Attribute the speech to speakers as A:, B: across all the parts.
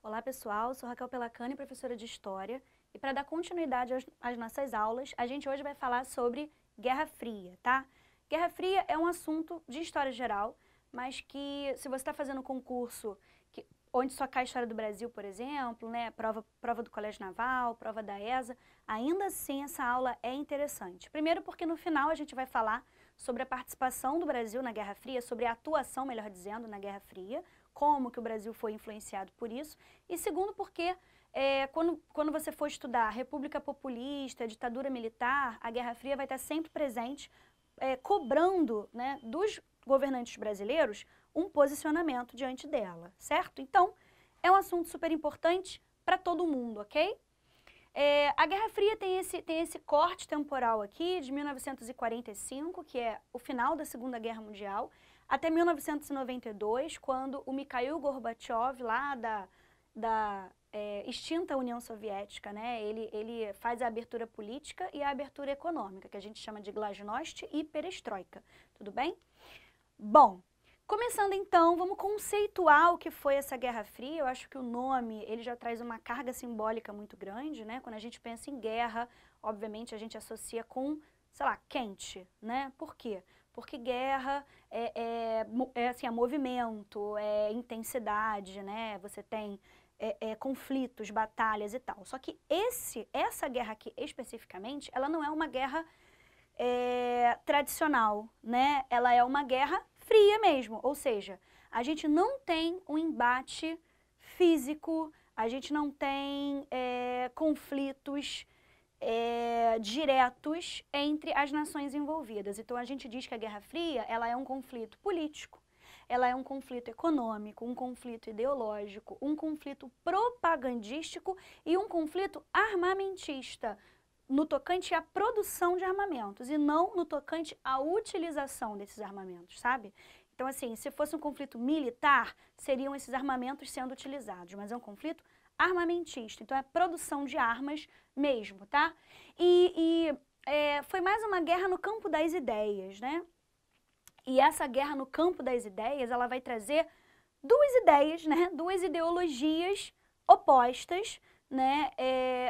A: Olá pessoal, sou Raquel Pelacani, professora de História, e para dar continuidade às nossas aulas, a gente hoje vai falar sobre Guerra Fria, tá? Guerra Fria é um assunto de história geral, mas que se você está fazendo um concurso onde só cai a história do Brasil, por exemplo, né, prova do Colégio Naval, prova da ESA, ainda assim essa aula é interessante. Primeiro porque no final a gente vai falar sobre a participação do Brasil na Guerra Fria, sobre a atuação, melhor dizendo, na Guerra Fria, como que o Brasil foi influenciado por isso. E segundo porque quando você for estudar República Populista, ditadura militar, a Guerra Fria vai estar sempre presente, cobrando, né, dos governantes brasileiros um posicionamento diante dela, certo? Então, é um assunto super importante para todo mundo, ok? A Guerra Fria tem esse corte temporal aqui de 1945, que é o final da Segunda Guerra Mundial, até 1992, quando o Mikhail Gorbachev, lá da extinta União Soviética, né, ele faz a abertura política e a abertura econômica, que a gente chama de glasnost e perestroika, tudo bem? Bom, começando então, vamos conceituar o que foi essa Guerra Fria. Eu acho que o nome, ele já traz uma carga simbólica muito grande, né? Quando a gente pensa em guerra, obviamente a gente associa com, sei lá, quente, né? Por quê? Porque guerra assim, é movimento, é intensidade, né? Você tem conflitos, batalhas e tal. Só que essa guerra aqui especificamente, ela não é uma guerra tradicional, né? Ela é uma guerra fria mesmo, ou seja, a gente não tem um embate físico, a gente não tem conflitos diretos entre as nações envolvidas. Então a gente diz que a Guerra Fria, ela é um conflito político, ela é um conflito econômico, um conflito ideológico, um conflito propagandístico e um conflito armamentista, no tocante à produção de armamentos e não no tocante à utilização desses armamentos, sabe? Então, assim, se fosse um conflito militar, seriam esses armamentos sendo utilizados, mas é um conflito armamentista, então é produção de armas mesmo, tá? Foi mais uma guerra no campo das ideias, né? E essa guerra no campo das ideias, ela vai trazer duas ideias, né? Duas ideologias opostas, né,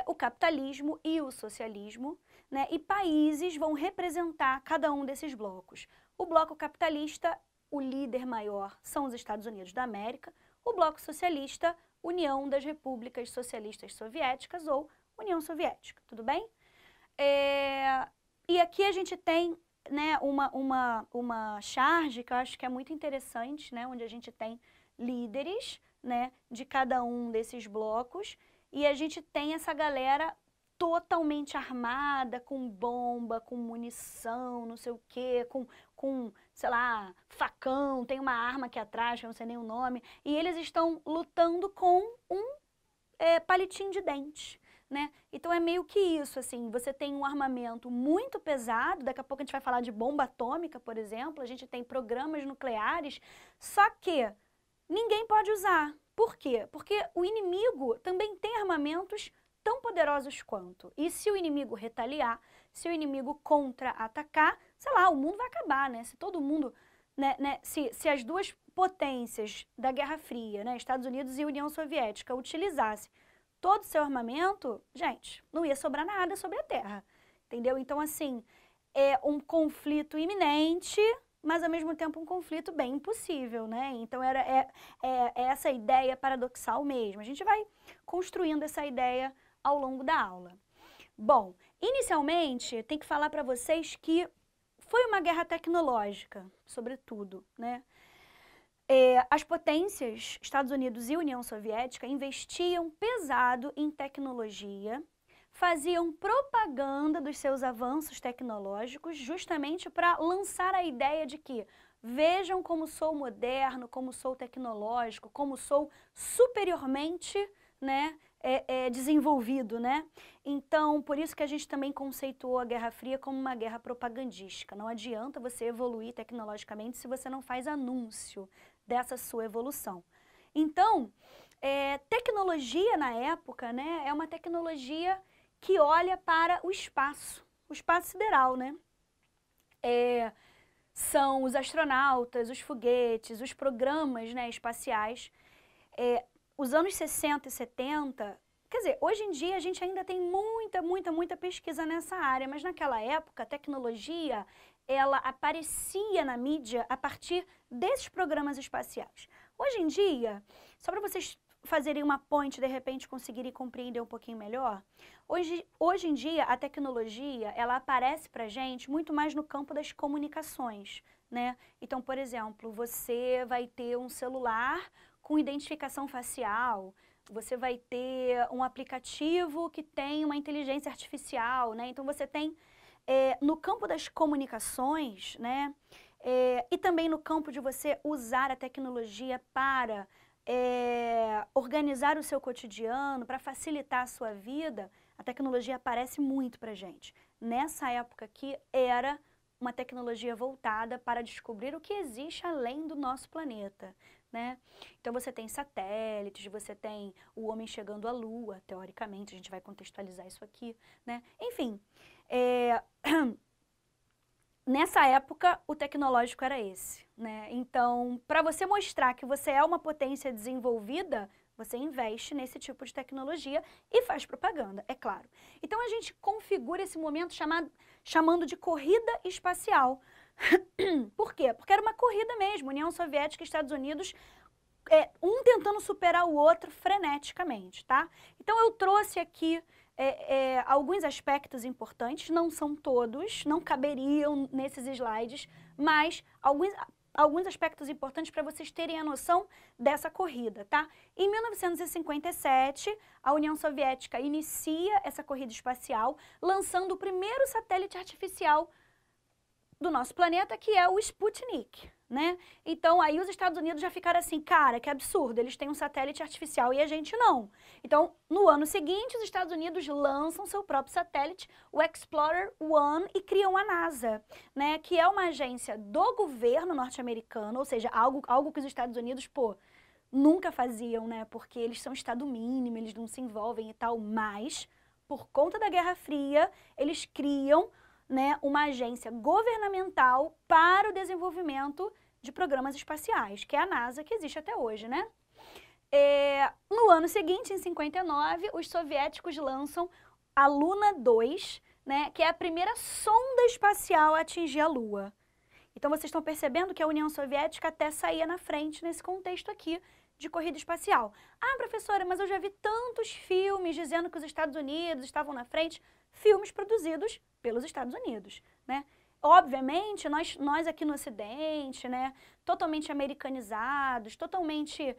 A: o capitalismo e o socialismo, né, e países vão representar cada um desses blocos. O bloco capitalista, o líder maior são os Estados Unidos da América, o bloco socialista, União das Repúblicas Socialistas Soviéticas ou União Soviética, tudo bem? E aqui a gente tem, né, uma charge que eu acho que é muito interessante, né, onde a gente tem líderes, né, de cada um desses blocos, e a gente tem essa galera totalmente armada, com bomba, com munição, não sei o quê, com, sei lá, facão, tem uma arma aqui atrás, que eu não sei nem o nome, e eles estão lutando com um palitinho de dente, né? Então é meio que isso, assim, você tem um armamento muito pesado, daqui a pouco a gente vai falar de bomba atômica, por exemplo, a gente tem programas nucleares, só que ninguém pode usar. Por quê? Porque o inimigo também tem armamentos tão poderosos quanto. E se o inimigo retaliar, se o inimigo contra-atacar, sei lá, o mundo vai acabar, né? Se todo mundo, se as duas potências da Guerra Fria, né, Estados Unidos e União Soviética, utilizassem todo o seu armamento, gente, não ia sobrar nada sobre a Terra, entendeu? Então, assim, é um conflito iminente, mas ao mesmo tempo um conflito bem impossível, né? Então é essa ideia paradoxal mesmo. A gente vai construindo essa ideia ao longo da aula. Bom, inicialmente tem que falar para vocês que foi uma guerra tecnológica, sobretudo, né? As potências, Estados Unidos e União Soviética, investiam pesado em tecnologia, faziam propaganda dos seus avanços tecnológicos justamente para lançar a ideia de que vejam como sou moderno, como sou tecnológico, como sou superiormente, né, desenvolvido, né? Então, por isso que a gente também conceituou a Guerra Fria como uma guerra propagandística. Não adianta você evoluir tecnologicamente se você não faz anúncio dessa sua evolução. Então, tecnologia na época, né, é uma tecnologia que olha para o espaço sideral, né? São os astronautas, os foguetes, os programas, né, espaciais. os anos 60 e 70, quer dizer, hoje em dia a gente ainda tem muita pesquisa nessa área, mas naquela época a tecnologia, ela aparecia na mídia a partir desses programas espaciais. Hoje em dia, só para vocês fazerem uma ponte, de repente conseguirem compreender um pouquinho melhor, hoje em dia a tecnologia, ela aparece para a gente muito mais no campo das comunicações, né? Então, por exemplo, você vai ter um celular com identificação facial, você vai ter um aplicativo que tem uma inteligência artificial, né? Então você tem, no campo das comunicações, né? E também no campo de você usar a tecnologia para organizar o seu cotidiano, para facilitar a sua vida, a tecnologia aparece muito pra gente. Nessa época aqui, era uma tecnologia voltada para descobrir o que existe além do nosso planeta, né? Então você tem satélites, você tem o homem chegando à Lua, teoricamente, a gente vai contextualizar isso aqui, né? Enfim, nessa época o tecnológico era esse, né? Então, para você mostrar que você é uma potência desenvolvida, você investe nesse tipo de tecnologia e faz propaganda, é claro. Então a gente configura esse momento chamando de corrida espacial. Por quê? Porque era uma corrida mesmo, União Soviética e Estados Unidos, um tentando superar o outro freneticamente, tá? Então eu trouxe aqui alguns aspectos importantes, não são todos, não caberiam nesses slides, mas alguns aspectos importantes para vocês terem a noção dessa corrida, tá? Em 1957, a União Soviética inicia essa corrida espacial, lançando o primeiro satélite artificial do nosso planeta, que é o Sputnik, né? Então, aí os Estados Unidos já ficaram assim, cara, que absurdo, eles têm um satélite artificial e a gente não. Então, no ano seguinte, os Estados Unidos lançam seu próprio satélite, o Explorer 1, e criam a NASA, né? Que é uma agência do governo norte-americano, ou seja, algo que os Estados Unidos, nunca faziam, né? Porque eles são Estado mínimo, eles não se envolvem e tal, mas, por conta da Guerra Fria, eles criam, né, uma agência governamental para o desenvolvimento de programas espaciais, que é a NASA, que existe até hoje, né? No ano seguinte, em 59, os soviéticos lançam a Luna 2, né, que é a primeira sonda espacial a atingir a Lua. Então vocês estão percebendo que a União Soviética até saía na frente nesse contexto aqui de corrida espacial. Ah, professora, mas eu já vi tantos filmes dizendo que os Estados Unidos estavam na frente. Filmes produzidos pelos Estados Unidos, né? Obviamente, nós aqui no Ocidente, né, totalmente americanizados, totalmente,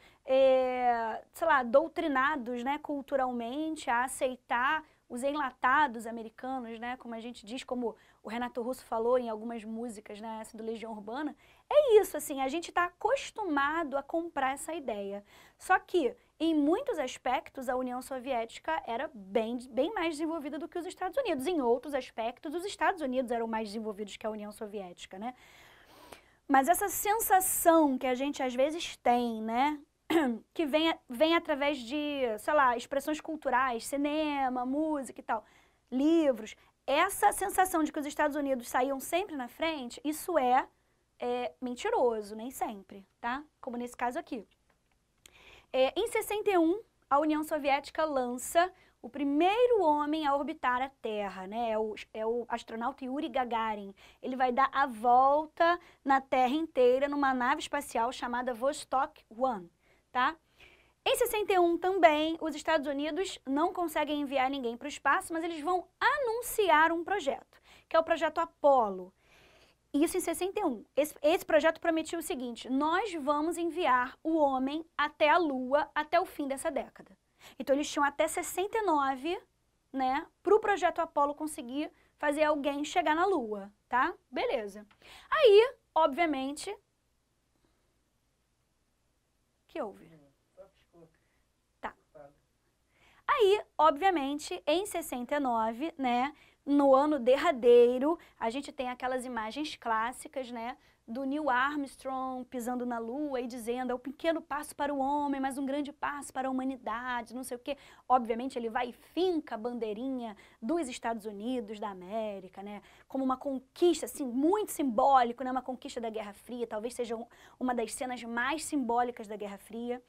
A: sei lá, doutrinados, né, culturalmente a aceitar os enlatados americanos, né, como a gente diz, como o Renato Russo falou em algumas músicas, né, essa do Legião Urbana. É isso, assim, a gente está acostumado a comprar essa ideia. Só que, em muitos aspectos, a União Soviética era bem mais desenvolvida do que os Estados Unidos. Em outros aspectos, os Estados Unidos eram mais desenvolvidos que a União Soviética, né? Mas essa sensação que a gente às vezes tem, né, que vem através de, sei lá, expressões culturais, cinema, música e tal, livros, essa sensação de que os Estados Unidos saíam sempre na frente, isso é mentiroso, nem sempre, tá? Como nesse caso aqui. Em 61, a União Soviética lança o primeiro homem a orbitar a Terra, né? É o astronauta Yuri Gagarin. Ele vai dar a volta na Terra inteira numa nave espacial chamada Vostok 1, tá? Em 61 também, os Estados Unidos não conseguem enviar ninguém para o espaço, mas eles vão anunciar um projeto, que é o projeto Apollo. Isso em 61. Esse projeto prometia o seguinte: nós vamos enviar o homem até a Lua até o fim dessa década. Então eles tinham até 69, né, para o projeto Apollo conseguir fazer alguém chegar na Lua, tá? Beleza. Aí, obviamente, que houve? Tá. Aí, obviamente, em 69, né, no ano derradeiro, a gente tem aquelas imagens clássicas, né, do Neil Armstrong pisando na Lua e dizendo: é um pequeno passo para o homem, mas um grande passo para a humanidade, não sei o quê. Obviamente ele vai e finca a bandeirinha dos Estados Unidos da América, né, como uma conquista, assim, muito simbólico, né, uma conquista da Guerra Fria, talvez seja uma das cenas mais simbólicas da Guerra Fria.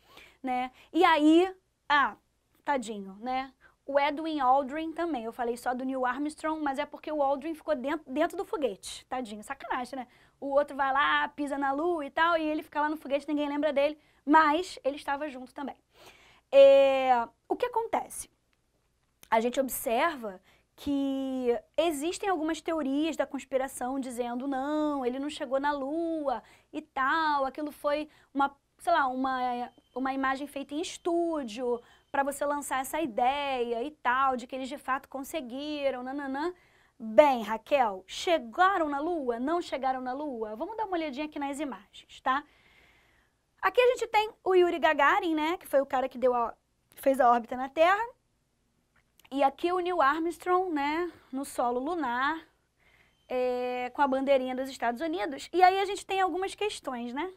A: né? E aí, tadinho, né? O Edwin Aldrin também, eu falei só do Neil Armstrong, mas é porque o Aldrin ficou dentro do foguete, tadinho, sacanagem, né? O outro vai lá, pisa na lua e tal, e ele fica lá no foguete, ninguém lembra dele, mas ele estava junto também. O que acontece? A gente observa que existem algumas teorias da conspiração dizendo não, ele não chegou na Lua e tal, aquilo foi uma imagem feita em estúdio para você lançar essa ideia e tal, de que eles de fato conseguiram, nananã. Bem, Raquel, chegaram na Lua? Não chegaram na Lua? Vamos dar uma olhadinha aqui nas imagens, tá? Aqui a gente tem o Yuri Gagarin, né, que foi o cara que fez a órbita na Terra. E aqui o Neil Armstrong, né, no solo lunar, com a bandeirinha dos Estados Unidos. E aí a gente tem algumas questões, né?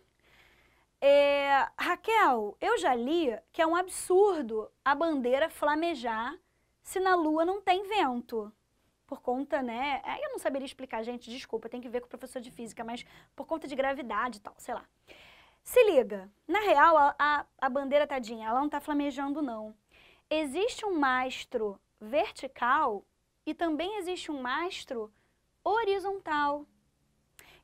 A: Raquel, eu já li que é um absurdo a bandeira flamejar se na Lua não tem vento. Por conta, né, eu não saberia explicar, gente, desculpa, tem que ver com o professor de física, mas por conta de gravidade e tal, sei lá. Se liga, na real, a bandeira, tadinha, ela não tá flamejando, não. Existe um mastro vertical e também existe um mastro horizontal.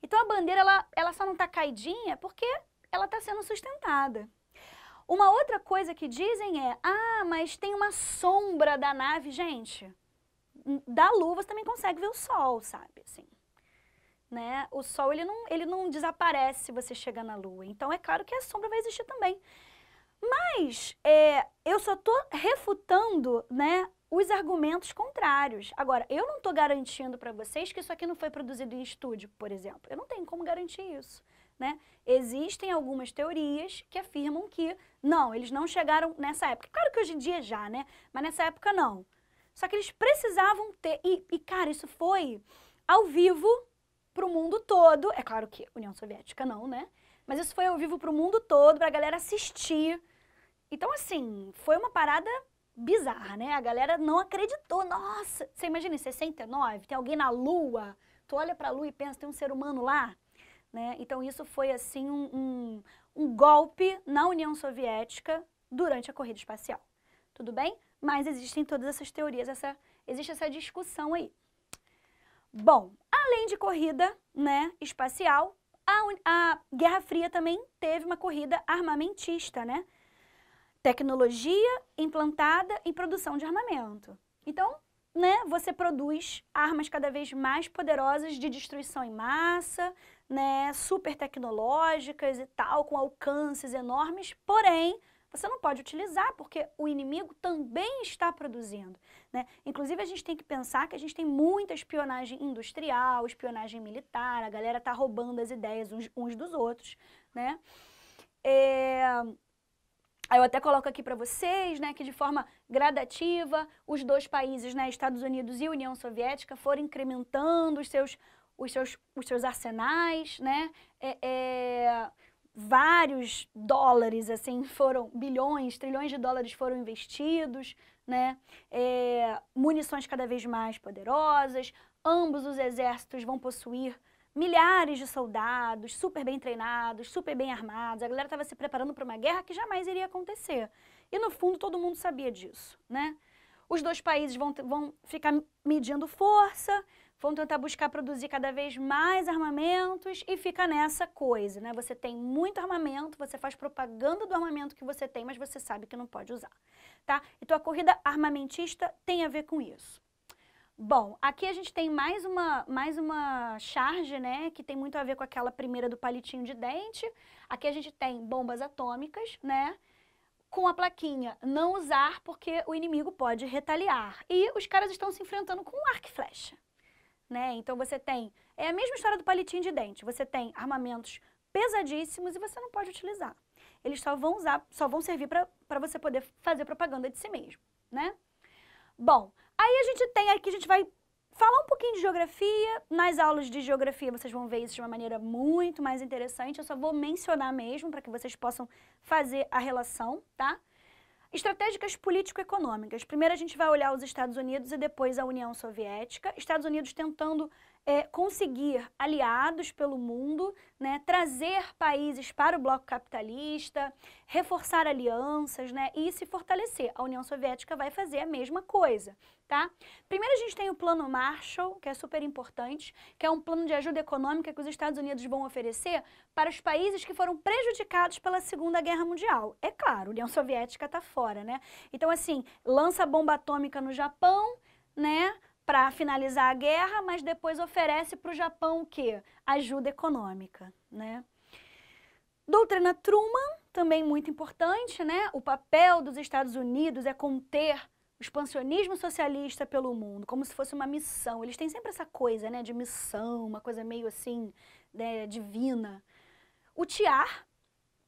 A: Então a bandeira, ela só não tá caidinha porque ela está sendo sustentada. Uma outra coisa que dizem é, mas tem uma sombra da nave, gente. Da Lua você também consegue ver o Sol, sabe, assim. Né? O Sol, ele não desaparece se você chegar na Lua. Então é claro que a sombra vai existir também. Mas eu só estou refutando, né, os argumentos contrários. Agora, eu não estou garantindo para vocês que isso aqui não foi produzido em estúdio, por exemplo. Eu não tenho como garantir isso. Né? Existem algumas teorias que afirmam que, não, eles não chegaram nessa época. Claro que hoje em dia já, né? Mas nessa época não. Só que eles precisavam ter, cara, isso foi ao vivo para o mundo todo. É claro que União Soviética não, né? Mas isso foi ao vivo para o mundo todo, para a galera assistir. Então, assim, foi uma parada bizarra, né? A galera não acreditou. Nossa, você imagina em 69, tem alguém na Lua, tu olha para a Lua e pensa, tem um ser humano lá? Né? Então isso foi assim um golpe na União Soviética durante a corrida espacial. Tudo bem? Mas existem todas essas teorias, existe essa discussão aí. Bom, além de corrida, né, espacial, a Guerra Fria também teve uma corrida armamentista, né? Tecnologia implantada em produção de armamento. Então, né, você produz armas cada vez mais poderosas de destruição em massa, né, super tecnológicas e tal, com alcances enormes, porém, você não pode utilizar porque o inimigo também está produzindo, né? Inclusive, a gente tem que pensar que a gente tem muita espionagem industrial, espionagem militar, a galera tá roubando as ideias uns dos outros, né? Aí eu até coloco aqui para vocês, né, que de forma gradativa, os dois países, né, Estados Unidos e União Soviética, foram incrementando os seus arsenais, né, vários dólares, assim, bilhões, trilhões de dólares foram investidos, né, munições cada vez mais poderosas, ambos os exércitos vão possuir milhares de soldados, super bem treinados, super bem armados. A galera estava se preparando para uma guerra que jamais iria acontecer. E, no fundo, todo mundo sabia disso, né? Os dois países vão ficar medindo força, vão tentar buscar produzir cada vez mais armamentos e fica nessa coisa, né? Você tem muito armamento, você faz propaganda do armamento que você tem, mas você sabe que não pode usar, tá? Então, a corrida armamentista tem a ver com isso. Bom, aqui a gente tem mais uma charge, né, que tem muito a ver com aquela primeira do palitinho de dente. Aqui a gente tem bombas atômicas, né, com a plaquinha não usar porque o inimigo pode retaliar. E os caras estão se enfrentando com um arco e flecha, né? Então você tem, é a mesma história do palitinho de dente, você tem armamentos pesadíssimos e você não pode utilizar. Eles só vão servir para você poder fazer propaganda de si mesmo, né? Bom, aí a gente tem aqui, a gente vai falar um pouquinho de geografia. Nas aulas de geografia vocês vão ver isso de uma maneira muito mais interessante. Eu só vou mencionar mesmo para que vocês possam fazer a relação, tá? Estratégicas político-econômicas. Primeiro a gente vai olhar os Estados Unidos e depois a União Soviética. Estados Unidos tentando conseguir aliados pelo mundo, né, trazer países para o bloco capitalista, reforçar alianças, né, e se fortalecer. A União Soviética vai fazer a mesma coisa, tá? Primeiro a gente tem o Plano Marshall, que é super importante, que é um plano de ajuda econômica que os Estados Unidos vão oferecer para os países que foram prejudicados pela Segunda Guerra Mundial. É claro, a União Soviética está fora, né? Então, assim, lança bomba atômica no Japão, né, para finalizar a guerra, mas depois oferece para o Japão o quê? Ajuda econômica, né? Doutrina Truman, também muito importante, né? O papel dos Estados Unidos é conter o expansionismo socialista pelo mundo, como se fosse uma missão. Eles têm sempre essa coisa, né, de missão, uma coisa meio assim, né, divina. O TIAR,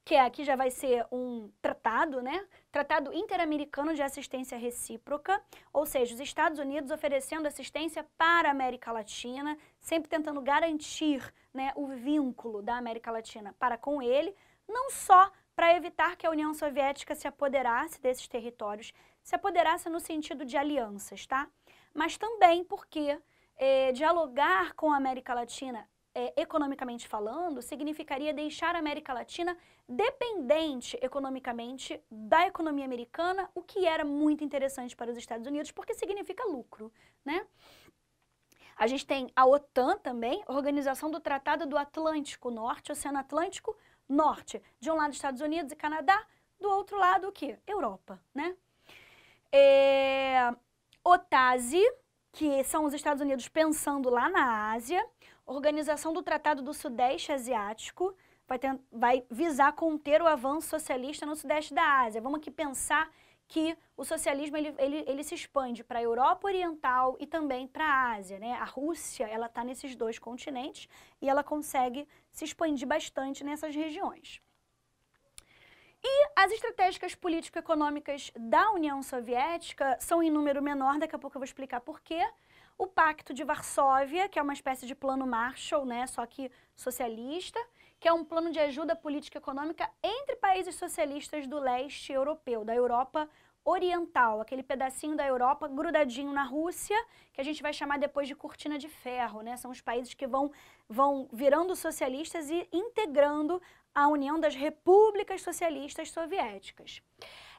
A: que aqui já vai ser um tratado, né? Tratado Interamericano de Assistência Recíproca, ou seja, os Estados Unidos oferecendo assistência para a América Latina, sempre tentando garantir, né, o vínculo da América Latina para com ele, não só para evitar que a União Soviética se apoderasse desses territórios, se apoderasse no sentido de alianças, tá? Mas também porque dialogar com a América Latina economicamente falando, significaria deixar a América Latina dependente economicamente da economia americana, o que era muito interessante para os Estados Unidos, porque significa lucro, né? A gente tem a OTAN também, Organização do Tratado do Atlântico Norte, Oceano Atlântico Norte. De um lado, Estados Unidos e Canadá, do outro lado, o quê? Europa, né? OTASE, que são os Estados Unidos pensando lá na Ásia, Organização do Tratado do Sudeste Asiático, vai visar conter o avanço socialista no Sudeste da Ásia. Vamos aqui pensar que o socialismo ele se expande para a Europa Oriental e também para a Ásia, né? A Rússia, ela está nesses dois continentes e ela consegue se expandir bastante nessas regiões. E as estratégicas político-econômicas da União Soviética são em número menor, daqui a pouco eu vou explicar por quê. O Pacto de Varsóvia, que é uma espécie de plano Marshall, né, só que socialista, que é um plano de ajuda política e econômica entre países socialistas do leste europeu, da Europa Oriental, aquele pedacinho da Europa grudadinho na Rússia, que a gente vai chamar depois de cortina de ferro, né? São os países que vão virando socialistas e integrando a União das Repúblicas Socialistas Soviéticas.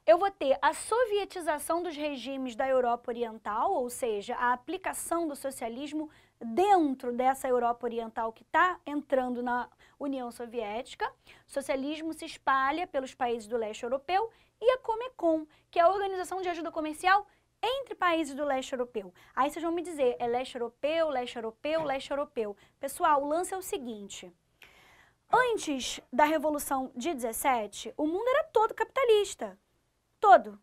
A: Eu vou ter a sovietização dos regimes da Europa Oriental, ou seja, a aplicação do socialismo dentro dessa Europa Oriental que está entrando na União Soviética. O socialismo se espalha pelos países do leste europeu e a Comecon, que é a Organização de Ajuda Comercial entre países do leste europeu. Aí vocês vão me dizer, é leste europeu, leste europeu, leste europeu. Pessoal, o lance é o seguinte. Antes da Revolução de 17, o mundo era todo capitalista. Todo.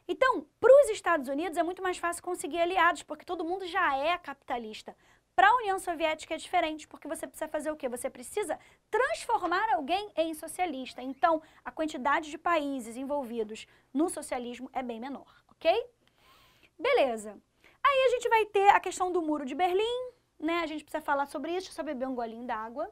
A: Então, para os Estados Unidos é muito mais fácil conseguir aliados, porque todo mundo já é capitalista. Para a União Soviética é diferente, porque você precisa fazer o quê? Você precisa transformar alguém em socialista. Então, a quantidade de países envolvidos no socialismo é bem menor, ok? Beleza. Aí a gente vai ter a questão do Muro de Berlim, né? A gente precisa falar sobre isso. Deixa eu só beber um golinho d'água.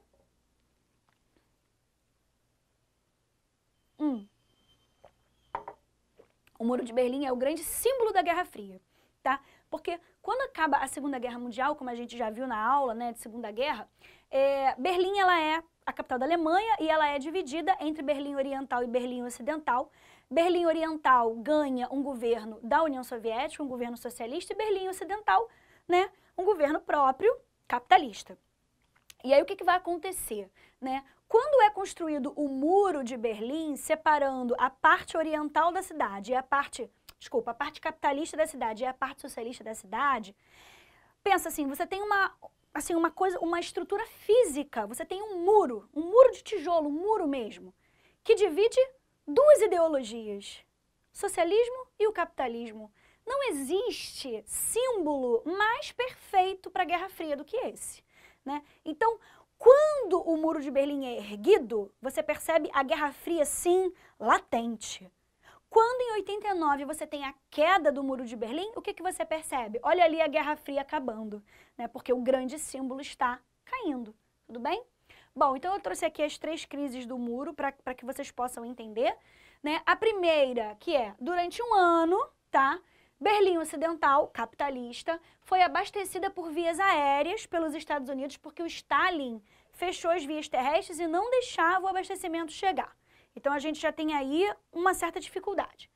A: O Muro de Berlim é o grande símbolo da Guerra Fria, tá? Porque quando acaba a Segunda Guerra Mundial, como a gente já viu na aula, né, de Segunda Guerra, Berlim ela é a capital da Alemanha e ela é dividida entre Berlim Oriental e Berlim Ocidental. Berlim Oriental ganha um governo da União Soviética, um governo socialista, e Berlim Ocidental, né, um governo próprio capitalista. E aí o que vai acontecer, né? Quando é construído o Muro de Berlim, separando a parte oriental da cidade e a parte capitalista da cidade e a parte socialista da cidade, pensa assim, você tem uma estrutura física, você tem um muro de tijolo, um muro mesmo, que divide duas ideologias, o socialismo e o capitalismo. Não existe símbolo mais perfeito para a Guerra Fria do que esse, né? Então, quando o Muro de Berlim é erguido, você percebe a Guerra Fria, sim, latente. Quando em 89 você tem a queda do Muro de Berlim, o que você percebe? Olha ali a Guerra Fria acabando, né? Porque o grande símbolo está caindo, tudo bem? Bom, então eu trouxe aqui as 3 crises do muro para que vocês possam entender, né? A primeira, que é durante um ano, tá? Berlim Ocidental, capitalista, foi abastecida por vias aéreas pelos Estados Unidos porque o Stalin fechou as vias terrestres e não deixava o abastecimento chegar. Então a gente já tem aí uma certa dificuldade.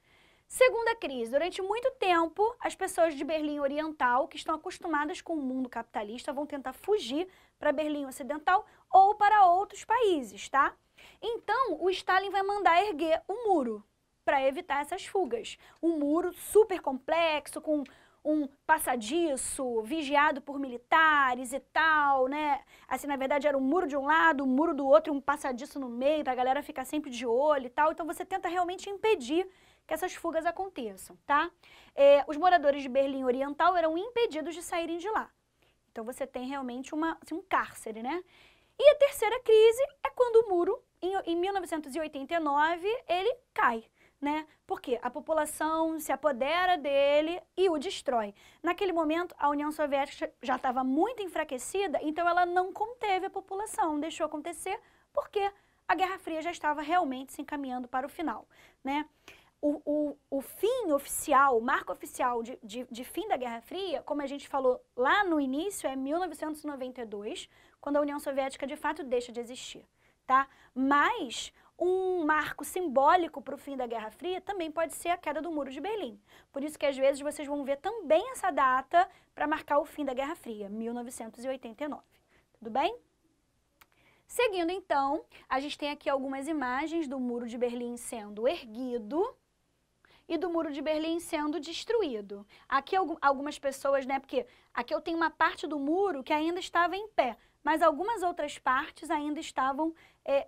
A: Segunda crise, durante muito tempo, as pessoas de Berlim Oriental, que estão acostumadas com o mundo capitalista, vão tentar fugir para Berlim Ocidental ou para outros países, tá? Então, o Stalin vai mandar erguer um muro para evitar essas fugas. Um muro super complexo, com um passadiço, vigiado por militares e tal, né? Assim, na verdade, era um muro de um lado, um muro do outro, um passadiço no meio, para a galera ficar sempre de olho e tal. Então, você tenta realmente impedir que essas fugas aconteçam, tá? Os moradores de Berlim Oriental eram impedidos de saírem de lá. Então, você tem realmente um cárcere, né? E a terceira crise é quando o muro, em 1989, ele cai. Né? Porque a população se apodera dele e o destrói. Naquele momento, a União Soviética já estava muito enfraquecida, então ela não conteve a população, deixou acontecer, porque a Guerra Fria já estava realmente se encaminhando para o final. Né? O fim oficial, o marco oficial de fim da Guerra Fria, como a gente falou lá no início, é 1992, quando a União Soviética de fato deixa de existir. Tá? Mas um marco simbólico para o fim da Guerra Fria também pode ser a queda do Muro de Berlim. Por isso que às vezes vocês vão ver também essa data para marcar o fim da Guerra Fria, 1989. Tudo bem? Seguindo então, a gente tem aqui algumas imagens do Muro de Berlim sendo erguido e do Muro de Berlim sendo destruído. Aqui algumas pessoas, né, porque aqui eu tenho uma parte do muro que ainda estava em pé, mas algumas outras partes ainda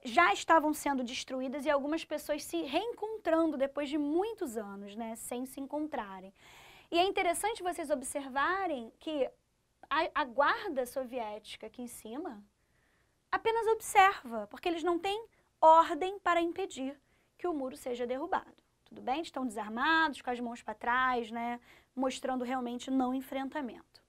A: já estavam sendo destruídas e algumas pessoas se reencontrando depois de muitos anos, né, sem se encontrarem. E é interessante vocês observarem que a guarda soviética aqui em cima apenas observa, porque eles não têm ordem para impedir que o muro seja derrubado. Tudo bem? Estão desarmados, com as mãos para trás, né, mostrando realmente não enfrentamento.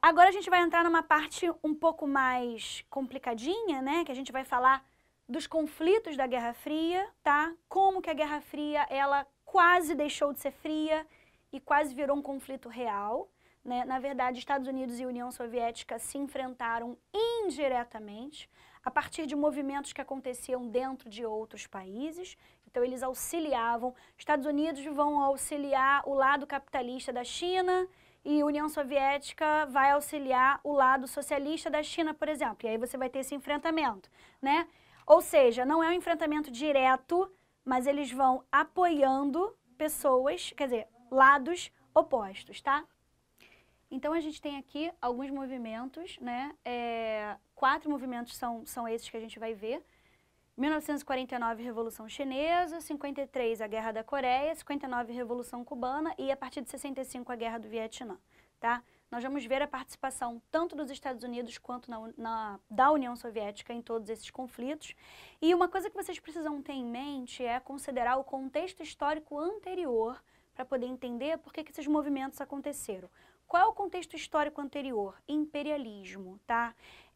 A: Agora a gente vai entrar numa parte um pouco mais complicadinha, né? Que a gente vai falar dos conflitos da Guerra Fria, tá? Como que a Guerra Fria, ela quase deixou de ser fria e quase virou um conflito real, né? Na verdade, Estados Unidos e União Soviética se enfrentaram indiretamente a partir de movimentos que aconteciam dentro de outros países. Então, eles auxiliavam. Estados Unidos vão auxiliar o lado capitalista da China e a União Soviética vai auxiliar o lado socialista da China, por exemplo. E aí você vai ter esse enfrentamento, né? Ou seja, não é um enfrentamento direto, mas eles vão apoiando pessoas, quer dizer, lados opostos, tá? Então, a gente tem aqui alguns movimentos, né? 4 movimentos são esses que a gente vai ver. 1949, Revolução Chinesa, 53, a Guerra da Coreia, 59, Revolução Cubana e, a partir de 65, a Guerra do Vietnã, tá? Nós vamos ver a participação tanto dos Estados Unidos quanto da União Soviética em todos esses conflitos. E uma coisa que vocês precisam ter em mente é considerar o contexto histórico anterior para poder entender por que esses movimentos aconteceram. Qual é o contexto histórico anterior? Imperialismo, tá?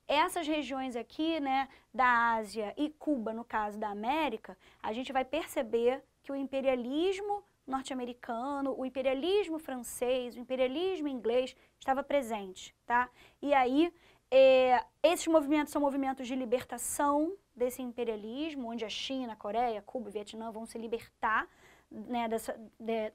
A: Essas regiões aqui, né, da Ásia e Cuba, no caso da América, a gente vai perceber que o imperialismo norte-americano, o imperialismo francês, o imperialismo inglês estava presente, tá? E aí, esses movimentos são movimentos de libertação desse imperialismo, onde a China, a Coreia, Cuba e Vietnã vão se libertar, né,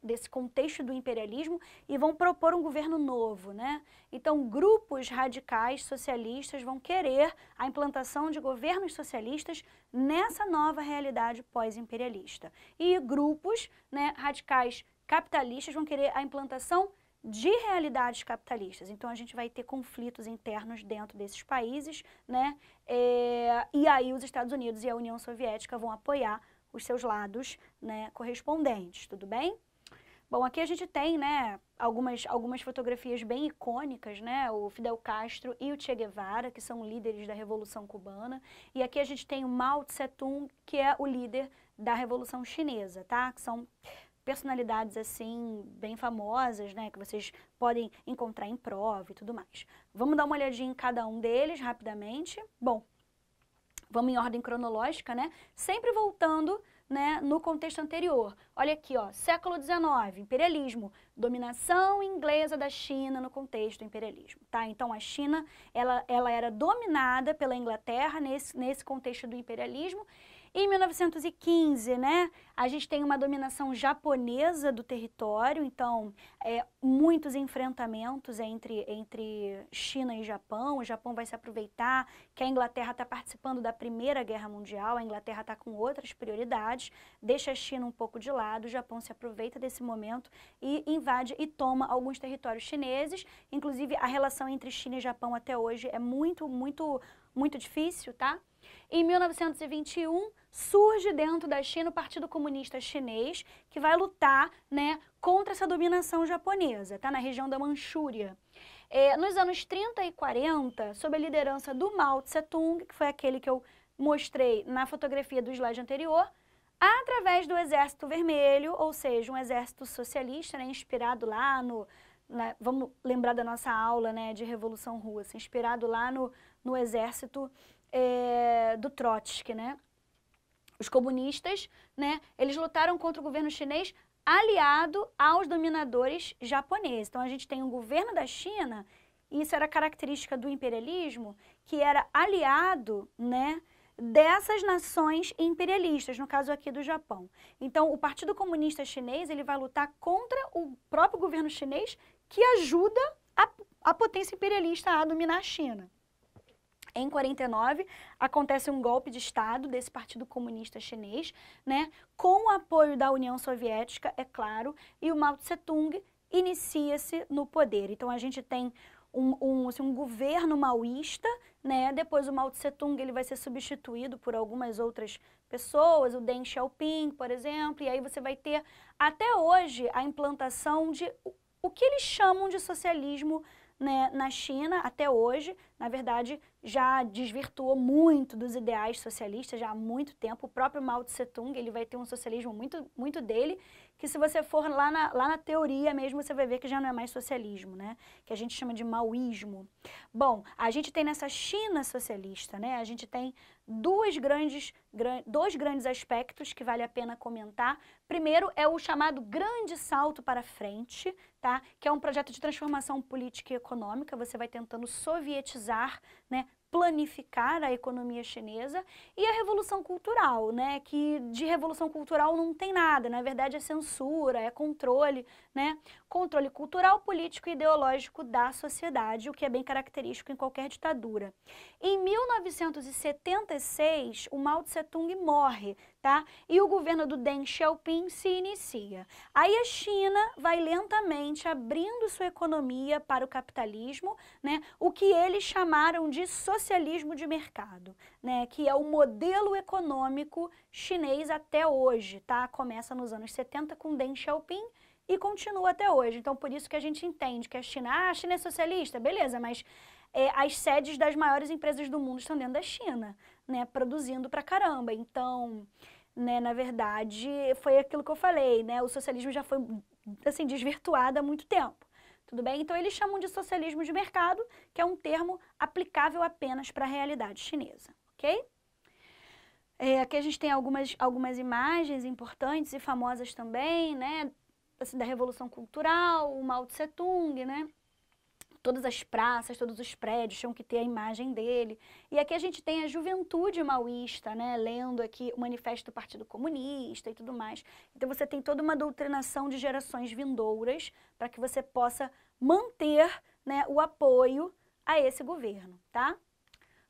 A: desse contexto do imperialismo e vão propor um governo novo, né? Então, grupos radicais socialistas vão querer a implantação de governos socialistas nessa nova realidade pós-imperialista. E grupos, né, radicais capitalistas vão querer a implantação de realidades capitalistas. Então, a gente vai ter conflitos internos dentro desses países, né? E aí os Estados Unidos e a União Soviética vão apoiar os seus lados, né, correspondentes, tudo bem? Bom, aqui a gente tem, né, algumas fotografias bem icônicas, né, o Fidel Castro e o Che Guevara, que são líderes da Revolução Cubana, e aqui a gente tem o Mao Tse-tung, que é o líder da Revolução Chinesa, tá? Que são personalidades, assim, bem famosas, né, que vocês podem encontrar em prova e tudo mais. Vamos dar uma olhadinha em cada um deles, rapidamente. Bom, vamos em ordem cronológica, né? Sempre voltando, né, no contexto anterior. Olha aqui, ó, século XIX, imperialismo, dominação inglesa da China no contexto do imperialismo, tá? Então a China, ela era dominada pela Inglaterra nesse contexto do imperialismo. Em 1915, né, a gente tem uma dominação japonesa do território, então muitos enfrentamentos entre China e Japão. O Japão vai se aproveitar que a Inglaterra está participando da Primeira Guerra Mundial, a Inglaterra está com outras prioridades, deixa a China um pouco de lado, o Japão se aproveita desse momento e invade e toma alguns territórios chineses. Inclusive, a relação entre China e Japão até hoje é muito difícil, tá? Em 1921, surge dentro da China o Partido Comunista Chinês, que vai lutar, né, contra essa dominação japonesa, tá? Na região da Manchúria. Nos anos 30 e 40, sob a liderança do Mao Tse-tung, que foi aquele que eu mostrei na fotografia do slide anterior, através do Exército Vermelho, ou seja, um exército socialista, né, inspirado lá vamos lembrar da nossa aula, né, de Revolução Russa, inspirado lá no exército do Trotsky, né? Os comunistas, né, eles lutaram contra o governo chinês aliado aos dominadores japoneses. Então a gente tem um governo da China, e isso era característica do imperialismo, que era aliado, né, dessas nações imperialistas, no caso aqui do Japão. Então o Partido Comunista Chinês, ele vai lutar contra o próprio governo chinês, que ajuda a potência imperialista a dominar a China. Em 49, acontece um golpe de Estado desse Partido Comunista Chinês, né, com o apoio da União Soviética, é claro, e o Mao Tse-tung inicia-se no poder. Então a gente tem um governo maoísta, né, depois o Mao Tse-tung ele vai ser substituído por algumas outras pessoas, o Deng Xiaoping, por exemplo, e aí você vai ter até hoje a implantação de o que eles chamam de socialismo, né, na China, até hoje. Na verdade, já desvirtuou muito dos ideais socialistas já há muito tempo. O próprio Mao Tse-tung, ele vai ter um socialismo muito dele, que se você for lá na teoria mesmo, você vai ver que já não é mais socialismo, né? Que a gente chama de maoísmo. Bom, a gente tem nessa China socialista, né? A gente tem dois grandes aspectos que vale a pena comentar. Primeiro é o chamado Grande Salto para Frente, tá? Que é um projeto de transformação política e econômica. Você vai tentando sovietizar, né, planificar a economia chinesa, e a Revolução Cultural, né, que de Revolução Cultural não tem nada, na verdade é censura, é controle, né, controle cultural, político e ideológico da sociedade, o que é bem característico em qualquer ditadura. Em 1976, o Mao Tse-tung morre, tá? E o governo do Deng Xiaoping se inicia. Aí a China vai lentamente abrindo sua economia para o capitalismo, né? O que eles chamaram de socialismo de mercado, né? Que é o modelo econômico chinês até hoje, tá? Começa nos anos 70 com Deng Xiaoping e continua até hoje. Então, por isso que a gente entende que a China é socialista, beleza, mas as sedes das maiores empresas do mundo estão dentro da China, né, produzindo pra caramba. Então, né, na verdade, foi aquilo que eu falei, né, o socialismo já foi, assim, desvirtuado há muito tempo, tudo bem? Então, eles chamam de socialismo de mercado, que é um termo aplicável apenas para a realidade chinesa, ok? Aqui a gente tem algumas imagens importantes e famosas também, né, assim, da Revolução Cultural, o Mao Tse-tung, né? Todas as praças, todos os prédios tinham que ter a imagem dele. E aqui a gente tem a juventude maoísta, né, lendo aqui o manifesto do Partido Comunista e tudo mais. Então você tem toda uma doutrinação de gerações vindouras para que você possa manter, né, o apoio a esse governo, tá?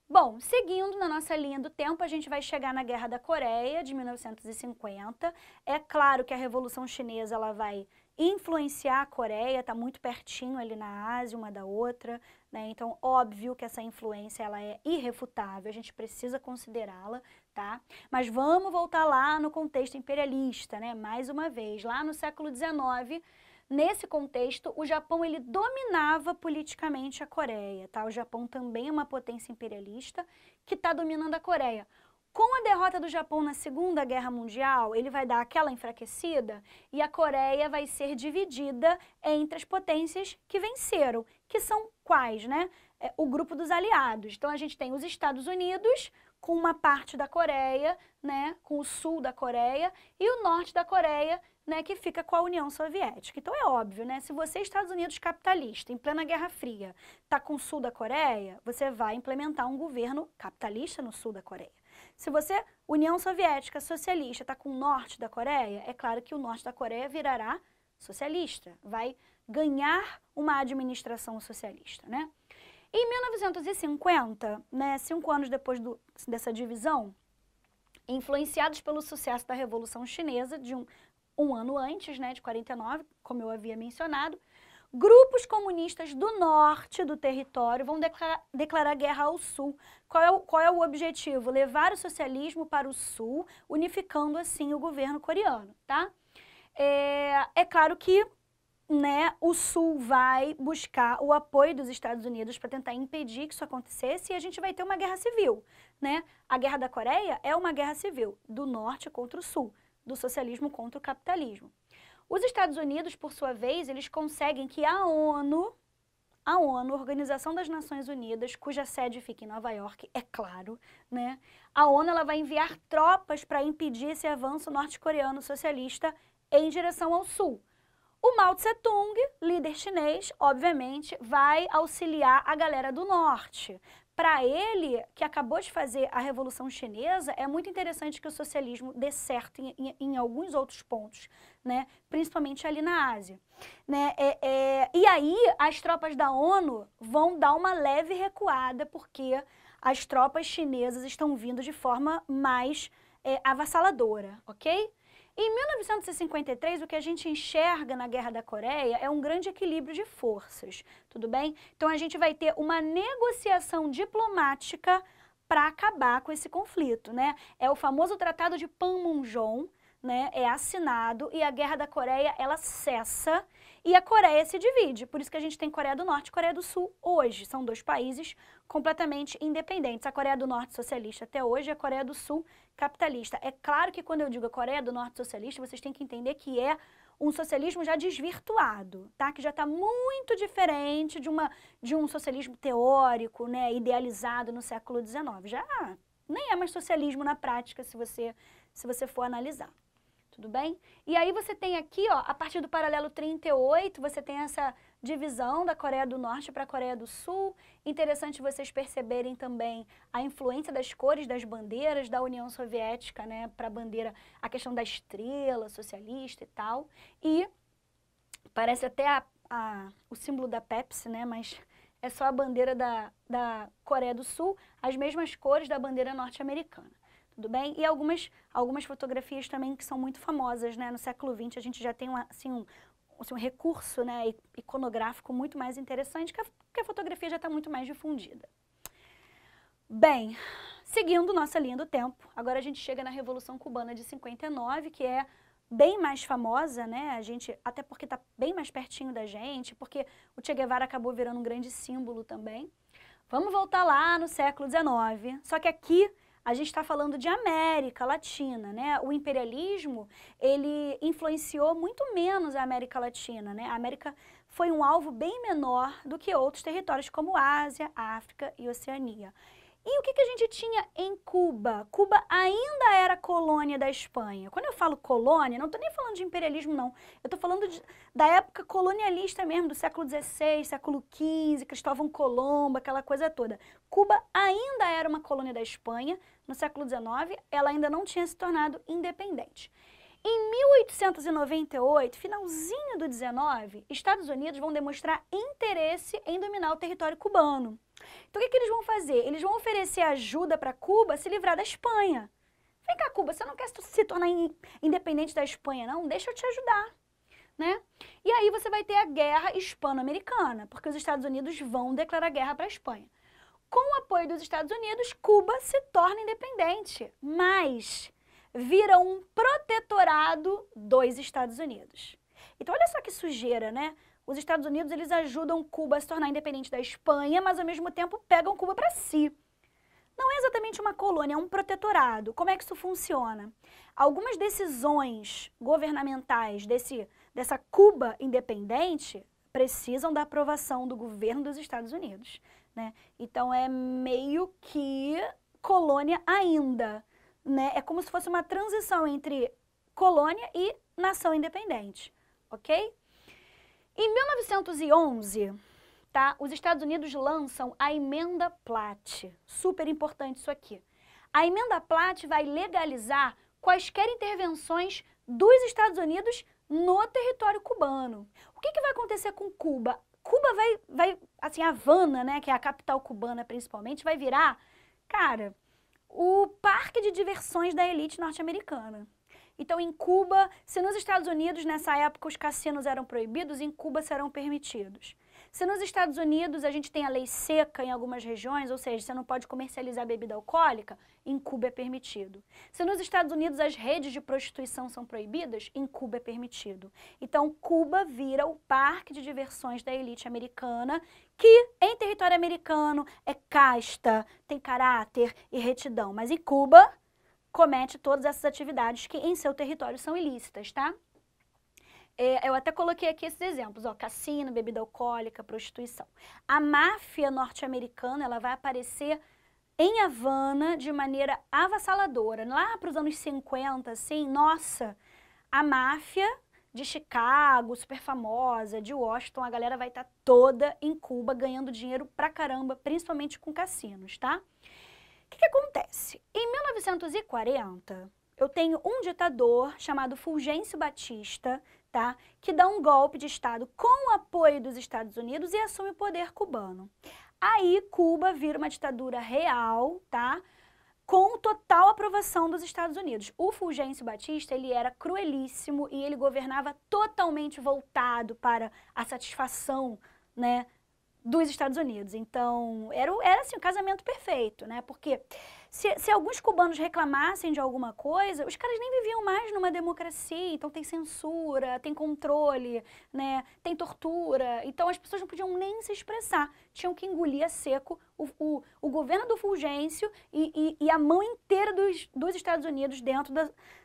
A: Bom, seguindo na nossa linha do tempo, a gente vai chegar na Guerra da Coreia, de 1950. É claro que a Revolução Chinesa ela vai influenciar a Coreia, está muito pertinho ali na Ásia, uma da outra, né? Então, óbvio que essa influência ela é irrefutável, a gente precisa considerá-la, tá? Mas vamos voltar lá no contexto imperialista, né? Mais uma vez, lá no século XIX, nesse contexto, o Japão ele dominava politicamente a Coreia, tá? O Japão também é uma potência imperialista que está dominando a Coreia. Com a derrota do Japão na Segunda Guerra Mundial, ele vai dar aquela enfraquecida e a Coreia vai ser dividida entre as potências que venceram, que são quais, né? O grupo dos aliados. Então a gente tem os Estados Unidos com uma parte da Coreia, né, com o sul da Coreia, e o norte da Coreia, né, que fica com a União Soviética. Então é óbvio, né, se você, Estados Unidos capitalista, em plena Guerra Fria, está com o sul da Coreia, você vai implementar um governo capitalista no sul da Coreia. Se você, União Soviética socialista, está com o norte da Coreia, é claro que o norte da Coreia virará socialista, vai ganhar uma administração socialista, né? Em 1950, né, 5 anos depois dessa divisão, influenciados pelo sucesso da Revolução Chinesa, de um ano antes, né, de 49, como eu havia mencionado, grupos comunistas do norte do território vão declarar guerra ao sul. Qual é o objetivo? Levar o socialismo para o sul, unificando assim o governo coreano, tá? É claro que, né, o sul vai buscar o apoio dos Estados Unidos para tentar impedir que isso acontecesse e a gente vai ter uma guerra civil, né? A Guerra da Coreia é uma guerra civil, do norte contra o sul, do socialismo contra o capitalismo. Os Estados Unidos, por sua vez, eles conseguem que a ONU, a Organização das Nações Unidas, cuja sede fica em Nova York, é claro, né? A ONU ela vai enviar tropas para impedir esse avanço norte-coreano socialista em direção ao sul. O Mao Tse-tung, líder chinês, obviamente, vai auxiliar a galera do norte. Para ele, que acabou de fazer a Revolução Chinesa, é muito interessante que o socialismo dê certo em alguns outros pontos, né? Principalmente ali na Ásia. Né? E aí, as tropas da ONU vão dar uma leve recuada, porque as tropas chinesas estão vindo de forma mais avassaladora, ok? Em 1953, o que a gente enxerga na Guerra da Coreia é um grande equilíbrio de forças, tudo bem? Então a gente vai ter uma negociação diplomática para acabar com esse conflito, né? É o famoso Tratado de Panmunjom, né? É assinado e a Guerra da Coreia, ela cessa e a Coreia se divide. Por isso que a gente tem Coreia do Norte e Coreia do Sul hoje. São dois países completamente independentes. A Coreia do Norte socialista até hoje e a Coreia do Sul capitalista. É claro que quando eu digo a Coreia do Norte socialista, vocês têm que entender que é um socialismo já desvirtuado, tá? Que já está muito diferente de um socialismo teórico, né, idealizado no século XIX. Já nem é mais socialismo na prática, se você for analisar. Tudo bem? E aí você tem aqui, ó, a partir do paralelo 38, você tem essa divisão da Coreia do Norte para a Coreia do Sul. Interessante vocês perceberem também a influência das cores das bandeiras da União Soviética, né, para a bandeira, a questão da estrela socialista e tal. E parece até o símbolo da Pepsi, né, mas é só a bandeira da Coreia do Sul, as mesmas cores da bandeira norte-americana. Tudo bem? E algumas fotografias também que são muito famosas, né? No século XX a gente já tem um recurso, né, iconográfico muito mais interessante, que a fotografia já está muito mais difundida. Bem, seguindo nossa linha do tempo, agora a gente chega na Revolução Cubana de 59, que é bem mais famosa, né? Até porque está bem mais pertinho da gente, porque o Che Guevara acabou virando um grande símbolo também. Vamos voltar lá no século XIX, só que aqui a gente está falando de América Latina, né? O imperialismo, ele influenciou muito menos a América Latina, né? A América foi um alvo bem menor do que outros territórios como Ásia, África e Oceania. E o que a gente tinha em Cuba? Cuba ainda era colônia da Espanha. Quando eu falo colônia, não estou nem falando de imperialismo, não. Eu estou falando da época colonialista mesmo, do século XVI, século XV, Cristóvão Colombo, aquela coisa toda. Cuba ainda era uma colônia da Espanha. No século XIX, ela ainda não tinha se tornado independente. Em 1898, finalzinho do 19, Estados Unidos vão demonstrar interesse em dominar o território cubano. Então, o que eles vão fazer? Eles vão oferecer ajuda para Cuba se livrar da Espanha. Vem cá, Cuba, você não quer se tornar independente da Espanha, não? Deixa eu te ajudar, né? E aí você vai ter a guerra hispano-americana, porque os Estados Unidos vão declarar guerra para a Espanha. Com o apoio dos Estados Unidos, Cuba se torna independente, mas vira um protetorado dos Estados Unidos. Então, olha só que sujeira, né? Os Estados Unidos, eles ajudam Cuba a se tornar independente da Espanha, mas ao mesmo tempo pegam Cuba para si. Não é exatamente uma colônia, é um protetorado. Como é que isso funciona? Algumas decisões governamentais dessa Cuba independente precisam da aprovação do governo dos Estados Unidos, né? Então é meio que colônia ainda, né? É como se fosse uma transição entre colônia e nação independente, ok? Em 1911, tá, os Estados Unidos lançam a Emenda Platt. Super importante isso aqui. A Emenda Platt vai legalizar quaisquer intervenções dos Estados Unidos no território cubano. O que vai acontecer com Cuba? Cuba vai, assim, Havana, né, que é a capital cubana principalmente, vai virar, cara, o parque de diversões da elite norte-americana. Então, em Cuba, se nos Estados Unidos, nessa época, os cassinos eram proibidos, em Cuba serão permitidos. Se nos Estados Unidos a gente tem a lei seca em algumas regiões, ou seja, você não pode comercializar bebida alcoólica, em Cuba é permitido. Se nos Estados Unidos as redes de prostituição são proibidas, em Cuba é permitido. Então, Cuba vira o parque de diversões da elite americana, que em território americano é casta, tem caráter e retidão. Mas em Cuba, comete todas essas atividades que em seu território são ilícitas, tá? Eu até coloquei aqui esses exemplos, ó, cassino, bebida alcoólica, prostituição. A máfia norte-americana, ela vai aparecer em Havana de maneira avassaladora. Lá para os anos 50, assim, nossa, a máfia de Chicago, super famosa, de Washington, a galera vai estar toda em Cuba ganhando dinheiro pra caramba, principalmente com cassinos, tá? O que acontece? Em 1940, eu tenho um ditador chamado Fulgêncio Batista, tá? Que dá um golpe de Estado com o apoio dos Estados Unidos e assume o poder cubano. Aí Cuba vira uma ditadura real, tá? Com total aprovação dos Estados Unidos. O Fulgêncio Batista, ele era cruelíssimo e ele governava totalmente voltado para a satisfação, né, dos Estados Unidos. Então, era assim, o casamento perfeito, né? Porque se alguns cubanos reclamassem de alguma coisa, os caras nem viviam mais numa democracia. Então, tem censura, tem controle, né? Tem tortura. Então, as pessoas não podiam nem se expressar. Tinham que engolir a seco o governo do Fulgêncio e a mão inteira dos Estados Unidos dentro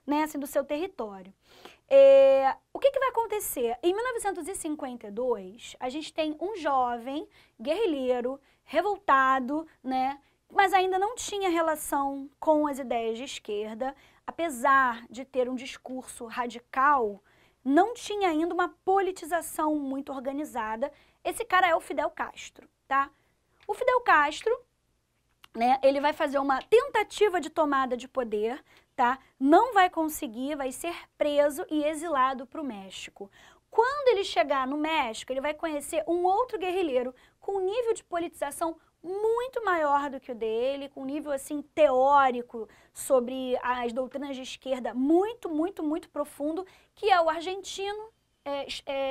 A: né, assim, do seu território. O que vai acontecer? Em 1952, a gente tem um jovem guerrilheiro, revoltado, né, mas ainda não tinha relação com as ideias de esquerda, apesar de ter um discurso radical, não tinha ainda uma politização muito organizada. Esse cara é o Fidel Castro, tá? O Fidel Castro, né, ele vai fazer uma tentativa de tomada de poder, tá? Não vai conseguir, vai ser preso e exilado para o México. Quando ele chegar no México, ele vai conhecer um outro guerrilheiro com um nível de politização muito maior do que o dele, com um nível assim teórico sobre as doutrinas de esquerda muito, muito, muito profundo, que é o argentino,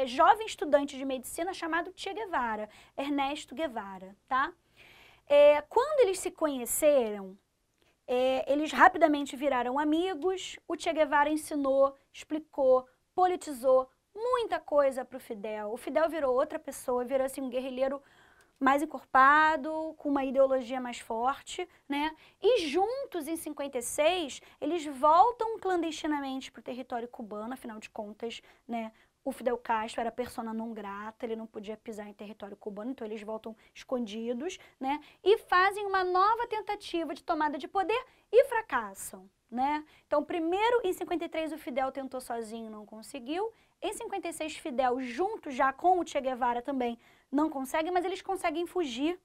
A: jovem estudante de medicina chamado Che Guevara, Ernesto Guevara, tá? Quando eles se conheceram, eles rapidamente viraram amigos. O Che Guevara ensinou, explicou, politizou muita coisa para o Fidel. O Fidel virou outra pessoa, virou assim um guerrilheiro mais encorpado, com uma ideologia mais forte, né? E juntos, em 56, eles voltam clandestinamente para o território cubano, afinal de contas, né? O Fidel Castro era persona non grata, ele não podia pisar em território cubano, então eles voltam escondidos, né? E fazem uma nova tentativa de tomada de poder e fracassam, né? Então, primeiro, em 53, o Fidel tentou sozinho, não conseguiu. Em 56, Fidel, junto já com o Che Guevara também, não consegue, mas eles conseguem fugir.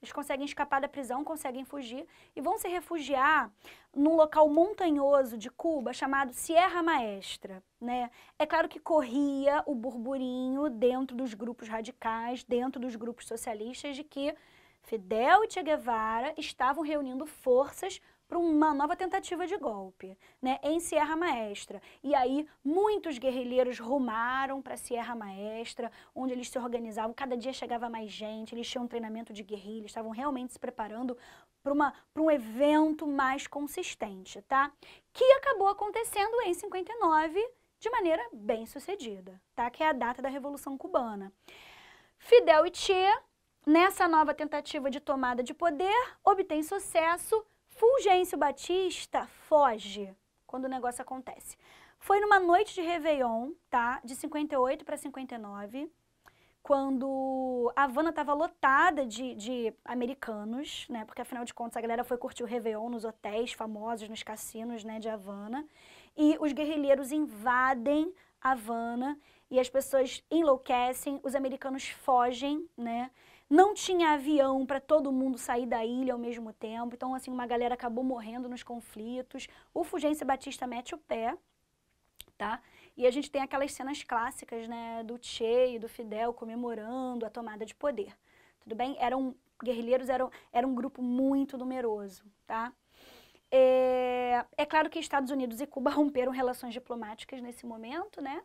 A: Eles conseguem escapar da prisão, conseguem fugir e vão se refugiar num local montanhoso de Cuba chamado Sierra Maestra, né? É claro que corria o burburinho dentro dos grupos radicais, dentro dos grupos socialistas, de que Fidel e Che Guevara estavam reunindo forças para uma nova tentativa de golpe, né, em Sierra Maestra. E aí muitos guerrilheiros rumaram para Sierra Maestra, onde eles se organizavam, cada dia chegava mais gente, eles tinham um treinamento de guerrilha, estavam realmente se preparando para um evento mais consistente, tá? Que acabou acontecendo em 59 de maneira bem sucedida, tá? Que é a data da Revolução Cubana. Fidel e Che, nessa nova tentativa de tomada de poder, obtém sucesso. Fulgêncio Batista foge quando o negócio acontece. Foi numa noite de Réveillon, tá? De 58 para 59, quando a Havana estava lotada de americanos, né? Porque afinal de contas a galera foi curtir o Réveillon nos hotéis famosos, nos cassinos, né, de Havana. E os guerrilheiros invadem Havana e as pessoas enlouquecem, os americanos fogem, né? Não tinha avião para todo mundo sair da ilha ao mesmo tempo, então assim, uma galera acabou morrendo nos conflitos. O Fulgêncio Batista mete o pé, tá? E a gente tem aquelas cenas clássicas, né, do Che e do Fidel comemorando a tomada de poder. Tudo bem? Guerrilheiros era um grupo muito numeroso, tá? É claro que Estados Unidos e Cuba romperam relações diplomáticas nesse momento, né?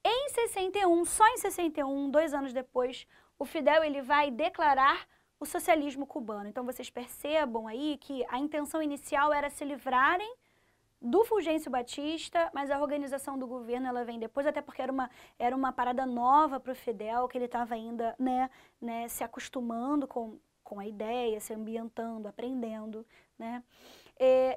A: Em 61, só em 61, 2 anos depois, o Fidel ele vai declarar o socialismo cubano. Então vocês percebam aí que a intenção inicial era se livrarem do Fulgêncio Batista, mas a organização do governo ela vem depois, até porque era uma parada nova para o Fidel, que ele estava ainda né, se acostumando com a ideia, se ambientando, aprendendo, né?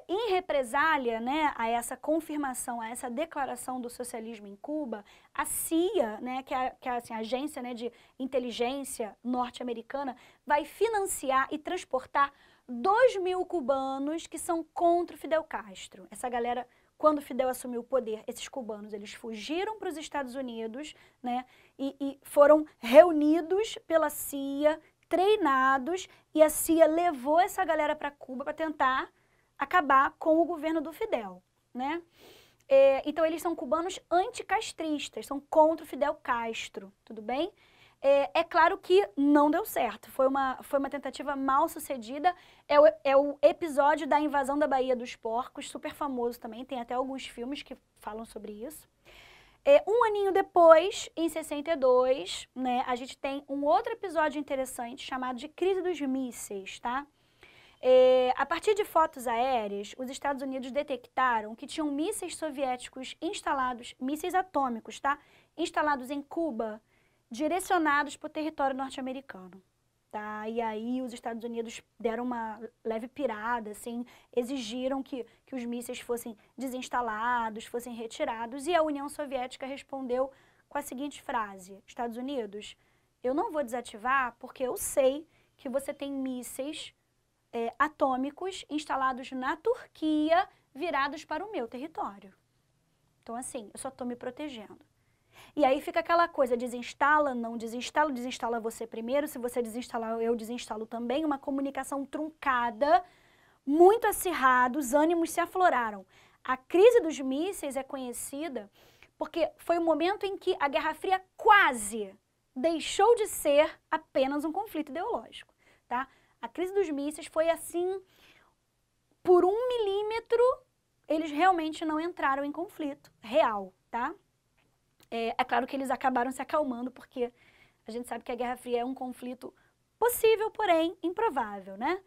A: Em represália, né, a essa confirmação, a essa declaração do socialismo em Cuba, a CIA, né, que é assim, a agência, né, de inteligência norte-americana, vai financiar e transportar 2.000 cubanos que são contra o Fidel Castro. Essa galera, quando Fidel assumiu o poder, esses cubanos, eles fugiram para os Estados Unidos, né, e foram reunidos pela CIA, treinados, e a CIA levou essa galera para Cuba para tentar acabar com o governo do Fidel, né? Então eles são cubanos anticastristas, são contra o Fidel Castro, tudo bem? É claro que não deu certo, foi uma tentativa mal sucedida, é o episódio da invasão da Baía dos Porcos, super famoso também, tem até alguns filmes que falam sobre isso. Um aninho depois, em 62, né, a gente tem um outro episódio interessante chamado de Crise dos Mísseis, tá? A partir de fotos aéreas, os Estados Unidos detectaram que tinham mísseis soviéticos instalados, mísseis atômicos, tá? Instalados em Cuba, direcionados para o território norte-americano, tá? E aí os Estados Unidos deram uma leve pirada, assim, exigiram que os mísseis fossem desinstalados, fossem retirados, e a União Soviética respondeu com a seguinte frase: Estados Unidos, eu não vou desativar porque eu sei que você tem mísseis atômicos instalados na Turquia, virados para o meu território. Então, assim, eu só estou me protegendo. E aí fica aquela coisa, desinstala, não desinstala, desinstala você primeiro, se você desinstalar, eu desinstalo também, uma comunicação truncada, muito acirrada, os ânimos se afloraram. A crise dos mísseis é conhecida porque foi o momento em que a Guerra Fria quase deixou de ser apenas um conflito ideológico, tá? A crise dos mísseis foi assim, por 1 milímetro, eles realmente não entraram em conflito real, tá? É claro que eles acabaram se acalmando, porque a gente sabe que a Guerra Fria é um conflito possível, porém improvável, né?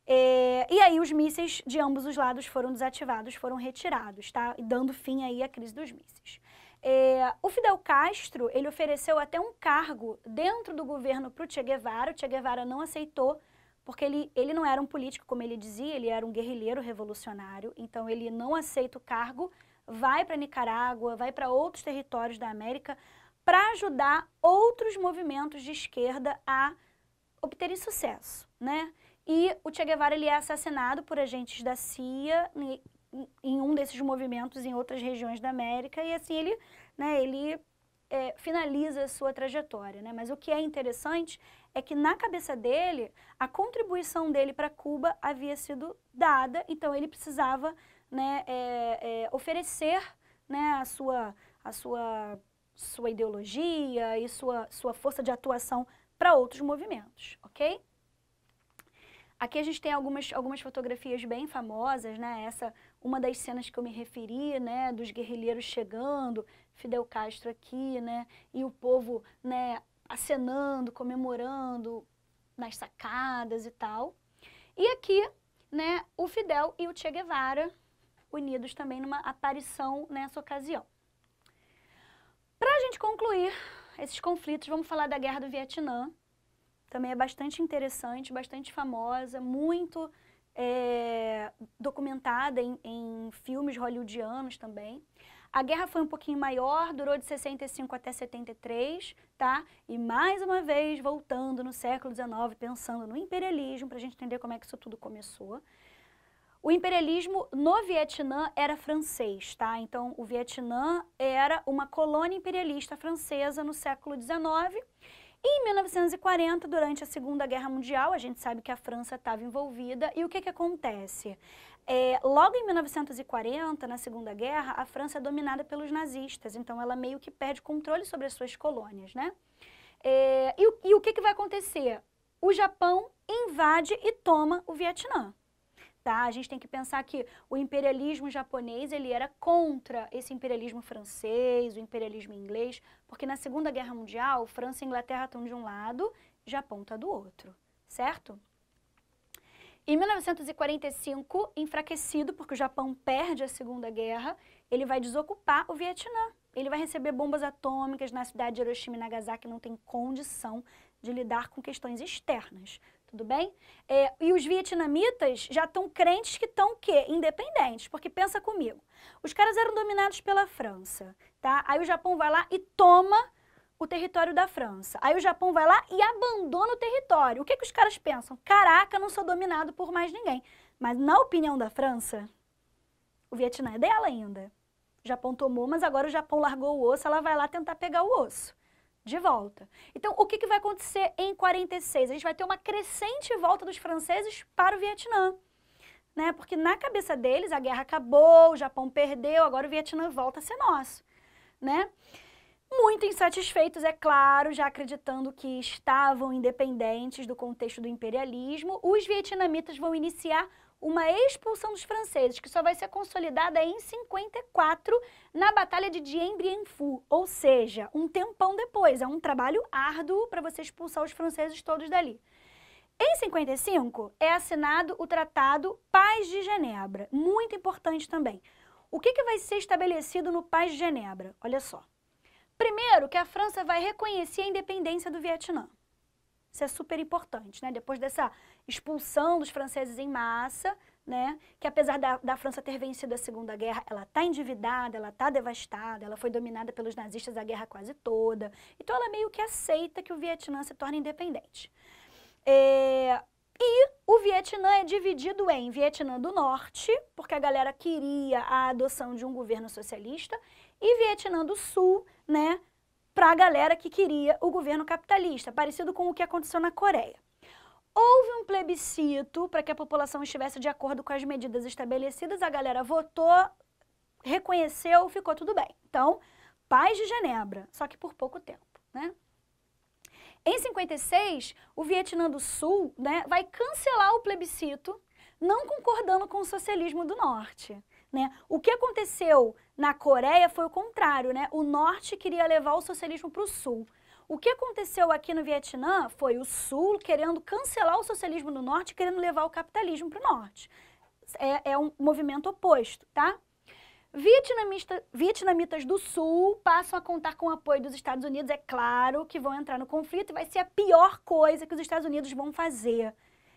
A: E aí os mísseis de ambos os lados foram desativados, foram retirados, tá? E dando fim aí à crise dos mísseis. O Fidel Castro, ele ofereceu até um cargo dentro do governo para o Che Guevara. O Che Guevara não aceitou, porque ele não era um político, como ele dizia, ele era um guerrilheiro revolucionário, então ele não aceita o cargo, vai para Nicarágua, vai para outros territórios da América para ajudar outros movimentos de esquerda a obterem sucesso, né? E o Che Guevara ele é assassinado por agentes da CIA em um desses movimentos em outras regiões da América, e assim ele finaliza a sua trajetória, né? Mas o que é interessante é que na cabeça dele, a contribuição dele para Cuba havia sido dada, então ele precisava, né, oferecer, né, a sua ideologia e sua força de atuação para outros movimentos, ok? Aqui a gente tem algumas fotografias bem famosas, né? Uma das cenas que eu me referi, né, dos guerrilheiros chegando, Fidel Castro aqui, né, e o povo, né, acenando, comemorando nas sacadas e tal. E aqui, né, o Fidel e o Che Guevara unidos também numa aparição nessa ocasião. Para a gente concluir esses conflitos, vamos falar da Guerra do Vietnã. Também é bastante interessante, bastante famosa, muito documentada em filmes hollywoodianos também. A guerra foi um pouquinho maior, durou de 65 até 73, tá? E mais uma vez, voltando no século XIX, pensando no imperialismo, para a gente entender como é que isso tudo começou. O imperialismo no Vietnã era francês, tá? Então, o Vietnã era uma colônia imperialista francesa no século XIX. E em 1940, durante a Segunda Guerra Mundial, a gente sabe que a França estava envolvida. E o que acontece? Logo em 1940, na Segunda Guerra, a França é dominada pelos nazistas. Então, ela meio que perde controle sobre as suas colônias, né? E o que vai acontecer? O Japão invade e toma o Vietnã. Tá? A gente tem que pensar que o imperialismo japonês ele era contra esse imperialismo francês, o imperialismo inglês, porque na Segunda Guerra Mundial, França e Inglaterra estão de um lado, Japão está do outro, certo? Em 1945, enfraquecido, porque o Japão perde a Segunda Guerra, ele vai desocupar o Vietnã. Ele vai receber bombas atômicas na cidade de Hiroshima e Nagasaki, não tem condição de lidar com questões externas. Tudo bem? E os vietnamitas já estão crentes que estão o quê? Independentes, porque pensa comigo. Os caras eram dominados pela França, tá? Aí o Japão vai lá e toma o território da França. Aí o Japão vai lá e abandona o território. O que os caras pensam? Caraca, não sou dominado por mais ninguém. Mas na opinião da França, o Vietnã é dela ainda. O Japão tomou, mas agora o Japão largou o osso, ela vai lá tentar pegar o osso de volta. Então, o que vai acontecer em 46? A gente vai ter uma crescente volta dos franceses para o Vietnã, né? Porque na cabeça deles a guerra acabou, o Japão perdeu, agora o Vietnã volta a ser nosso, né? Muito insatisfeitos, é claro, já acreditando que estavam independentes do contexto do imperialismo, os vietnamitas vão iniciar uma expulsão dos franceses, que só vai ser consolidada em 54, na Batalha de Dien Bien Phu, ou seja, um tempão depois. É um trabalho árduo para você expulsar os franceses todos dali. Em 55, é assinado o Tratado Paz de Genebra, muito importante também. O que vai ser estabelecido no Paz de Genebra? Olha só. Primeiro, que a França vai reconhecer a independência do Vietnã. Isso é super importante, né? Depois dessa expulsão dos franceses em massa, né? Que apesar da França ter vencido a Segunda Guerra, ela está endividada, ela está devastada, ela foi dominada pelos nazistas a guerra quase toda. Então ela meio que aceita que o Vietnã se torne independente. E o Vietnã é dividido em Vietnã do Norte, porque a galera queria a adoção de um governo socialista, e Vietnã do Sul, né? Para a galera que queria o governo capitalista, parecido com o que aconteceu na Coreia. Houve um plebiscito para que a população estivesse de acordo com as medidas estabelecidas, a galera votou, reconheceu, ficou tudo bem. Então, Paz de Genebra, só que por pouco tempo, né? Em 56, o Vietnã do Sul, né, vai cancelar o plebiscito, não concordando com o socialismo do Norte. Né? O que aconteceu na Coreia foi o contrário, né? O Norte queria levar o socialismo para o Sul. O que aconteceu aqui no Vietnã foi o Sul querendo cancelar o socialismo do Norte, querendo levar o capitalismo para o Norte. É um movimento oposto, tá? Vietnamitas do Sul passam a contar com o apoio dos Estados Unidos, é claro que vão entrar no conflito e vai ser a pior coisa que os Estados Unidos vão fazer.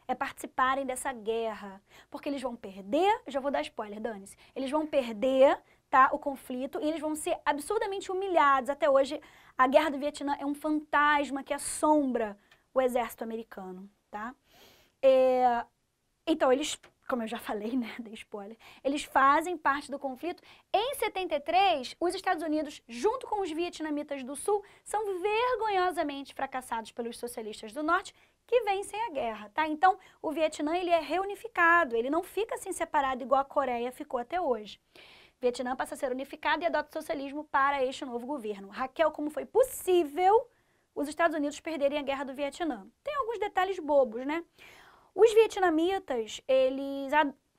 A: É participarem dessa guerra, porque eles vão perder, já vou dar spoiler, dane-se, eles vão perder, tá, o conflito e eles vão ser absurdamente humilhados. Até hoje, a Guerra do Vietnã é um fantasma que assombra o exército americano, tá? Então, eles, como eu já falei, né, dei spoiler, eles fazem parte do conflito. Em 73, os Estados Unidos, junto com os vietnamitas do Sul, são vergonhosamente fracassados pelos socialistas do Norte, que vencem a guerra, tá? Então, o Vietnã, ele é reunificado, ele não fica assim separado igual a Coreia ficou até hoje. O Vietnã passa a ser unificado e adota o socialismo para este novo governo. Raquel, como foi possível os Estados Unidos perderem a guerra do Vietnã? Tem alguns detalhes bobos, né? Os vietnamitas, eles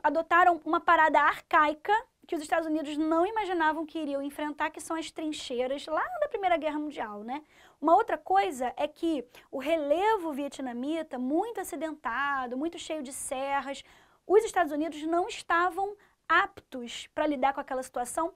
A: adotaram uma parada arcaica que os Estados Unidos não imaginavam que iriam enfrentar, que são as trincheiras lá da Primeira Guerra Mundial, né? Uma outra coisa é que o relevo vietnamita, muito acidentado, muito cheio de serras, os Estados Unidos não estavam aptos para lidar com aquela situação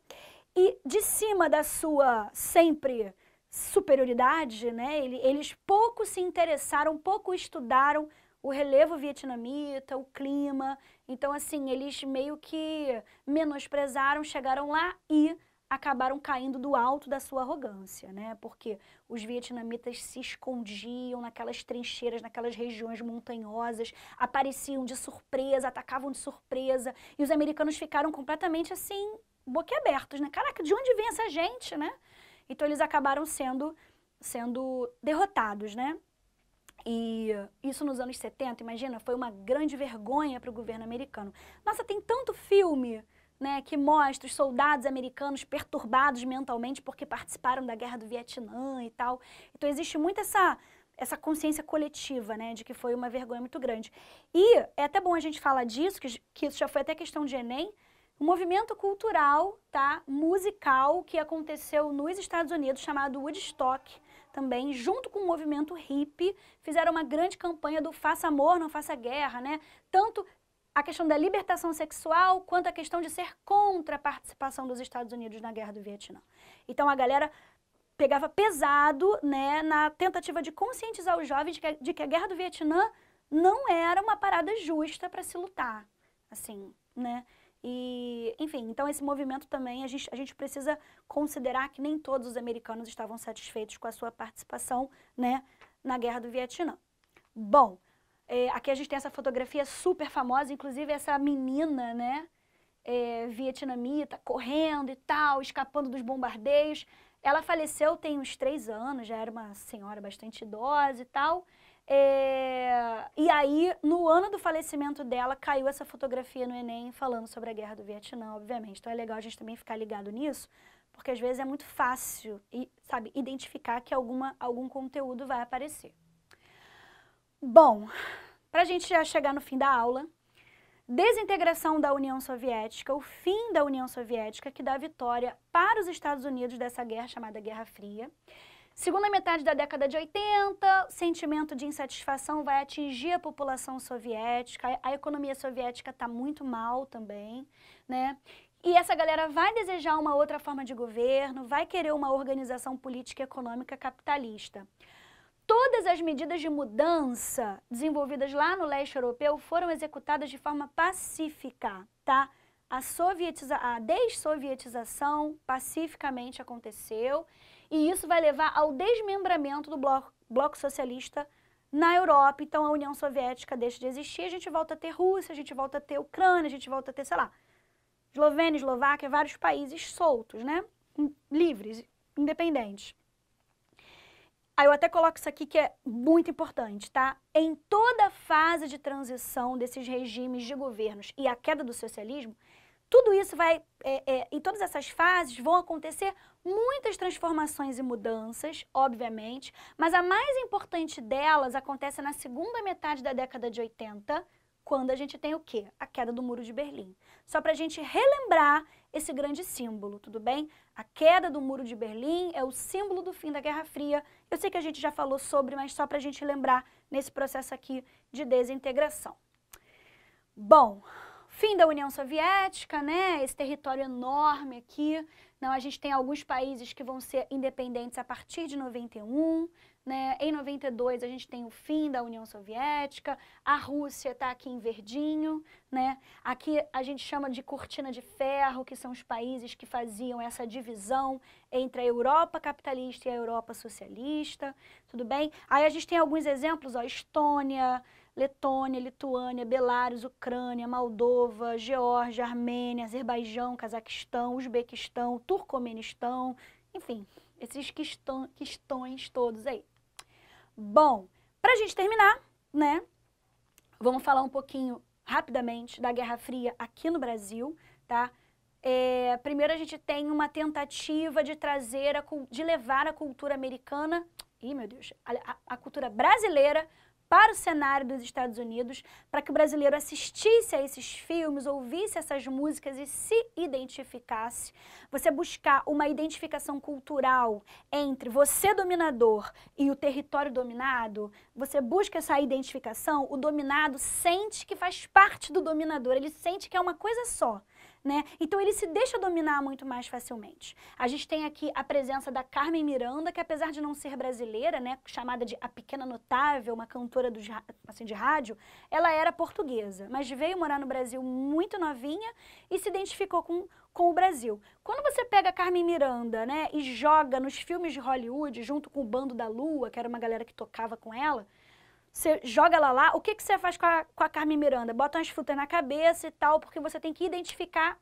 A: e de cima da sua sempre superioridade, né? Eles pouco se interessaram, pouco estudaram o relevo vietnamita, o clima. Então, assim, eles meio que menosprezaram, chegaram lá e acabaram caindo do alto da sua arrogância, né? Porque os vietnamitas se escondiam naquelas trincheiras, naquelas regiões montanhosas, apareciam de surpresa, atacavam de surpresa, e os americanos ficaram completamente assim, boquiabertos, né? Caraca, de onde vem essa gente, né? Então eles acabaram sendo derrotados, né? E isso nos anos 70, imagina, foi uma grande vergonha para o governo americano. Nossa, tem tanto filme, né, que mostra os soldados americanos perturbados mentalmente porque participaram da guerra do Vietnã e tal. Então existe muito essa consciência coletiva, né, de que foi uma vergonha muito grande. E é até bom a gente falar disso, que isso já foi até questão de Enem, um movimento cultural, tá, musical, que aconteceu nos Estados Unidos, chamado Woodstock, também, junto com o movimento hippie, fizeram uma grande campanha do faça amor, não faça guerra, né? Tanto a questão da libertação sexual, quanto a questão de ser contra a participação dos Estados Unidos na Guerra do Vietnã. Então a galera pegava pesado, né, na tentativa de conscientizar os jovens de que a Guerra do Vietnã não era uma parada justa para se lutar, assim, né? E, enfim, então esse movimento também, a gente precisa considerar que nem todos os americanos estavam satisfeitos com a sua participação, né, na Guerra do Vietnã. Bom, aqui a gente tem essa fotografia super famosa, inclusive essa menina, né, vietnamita, correndo e tal, escapando dos bombardeios. Ela faleceu tem uns 3 anos, já era uma senhora bastante idosa e tal. E aí, no ano do falecimento dela, caiu essa fotografia no Enem falando sobre a Guerra do Vietnã, obviamente. Então é legal a gente também ficar ligado nisso, porque às vezes é muito fácil, sabe, identificar que algum conteúdo vai aparecer. Bom, para a gente já chegar no fim da aula, desintegração da União Soviética, o fim da União Soviética, que dá vitória para os Estados Unidos dessa guerra chamada Guerra Fria. Segunda metade da década de 80, sentimento de insatisfação vai atingir a população soviética, a economia soviética está muito mal também, né? E essa galera vai desejar uma outra forma de governo, vai querer uma organização política e econômica capitalista. Todas as medidas de mudança desenvolvidas lá no leste europeu foram executadas de forma pacífica, tá? A dessovietização pacificamente aconteceu e isso vai levar ao desmembramento do bloco socialista na Europa. Então a União Soviética deixa de existir, a gente volta a ter Rússia, a gente volta a ter Ucrânia, a gente volta a ter, sei lá, Eslovênia, Eslováquia, vários países soltos, né? Livres, independentes. Aí eu até coloco isso aqui que é muito importante, tá? Em toda a fase de transição desses regimes de governos e a queda do socialismo, tudo isso vai, em todas essas fases vão acontecer muitas transformações e mudanças, obviamente, mas a mais importante delas acontece na segunda metade da década de 80, quando a gente tem o quê? A queda do Muro de Berlim. Só para a gente relembrar esse grande símbolo, tudo bem? A queda do Muro de Berlim é o símbolo do fim da Guerra Fria. Eu sei que a gente já falou sobre, mas só para a gente lembrar nesse processo aqui de desintegração. Bom, fim da União Soviética, né? Esse território enorme aqui. Não, a gente tem alguns países que vão ser independentes a partir de 91, né? Em 92 a gente tem o fim da União Soviética, a Rússia está aqui em verdinho, né? Aqui a gente chama de cortina de ferro, que são os países que faziam essa divisão entre a Europa capitalista e a Europa socialista, tudo bem? Aí a gente tem alguns exemplos, ó, Estônia, Letônia, Lituânia, Belarus, Ucrânia, Moldova, Geórgia, Armênia, Azerbaijão, Cazaquistão, Uzbequistão, Turcomenistão, enfim, esses questões todos aí. Bom, para a gente terminar, né, vamos falar um pouquinho rapidamente da Guerra Fria aqui no Brasil, tá? Primeiro a gente tem uma tentativa de de levar a cultura americana, meu Deus, a cultura brasileira para o cenário dos Estados Unidos, para que o brasileiro assistisse a esses filmes, ouvisse essas músicas e se identificasse. Você buscar uma identificação cultural entre você, dominador, e o território dominado, você busca essa identificação, o dominado sente que faz parte do dominador, ele sente que é uma coisa só. Né? Então ele se deixa dominar muito mais facilmente. A gente tem aqui a presença da Carmen Miranda, que apesar de não ser brasileira, né, chamada de a Pequena Notável, uma cantora assim, de rádio, ela era portuguesa, mas veio morar no Brasil muito novinha e se identificou com com o Brasil. Quando você pega a Carmen Miranda, né, e joga nos filmes de Hollywood, junto com o Bando da Lua, que era uma galera que tocava com ela, você joga ela lá, o que você faz com a Carmen Miranda? Bota umas frutas na cabeça e tal, porque você tem que identificar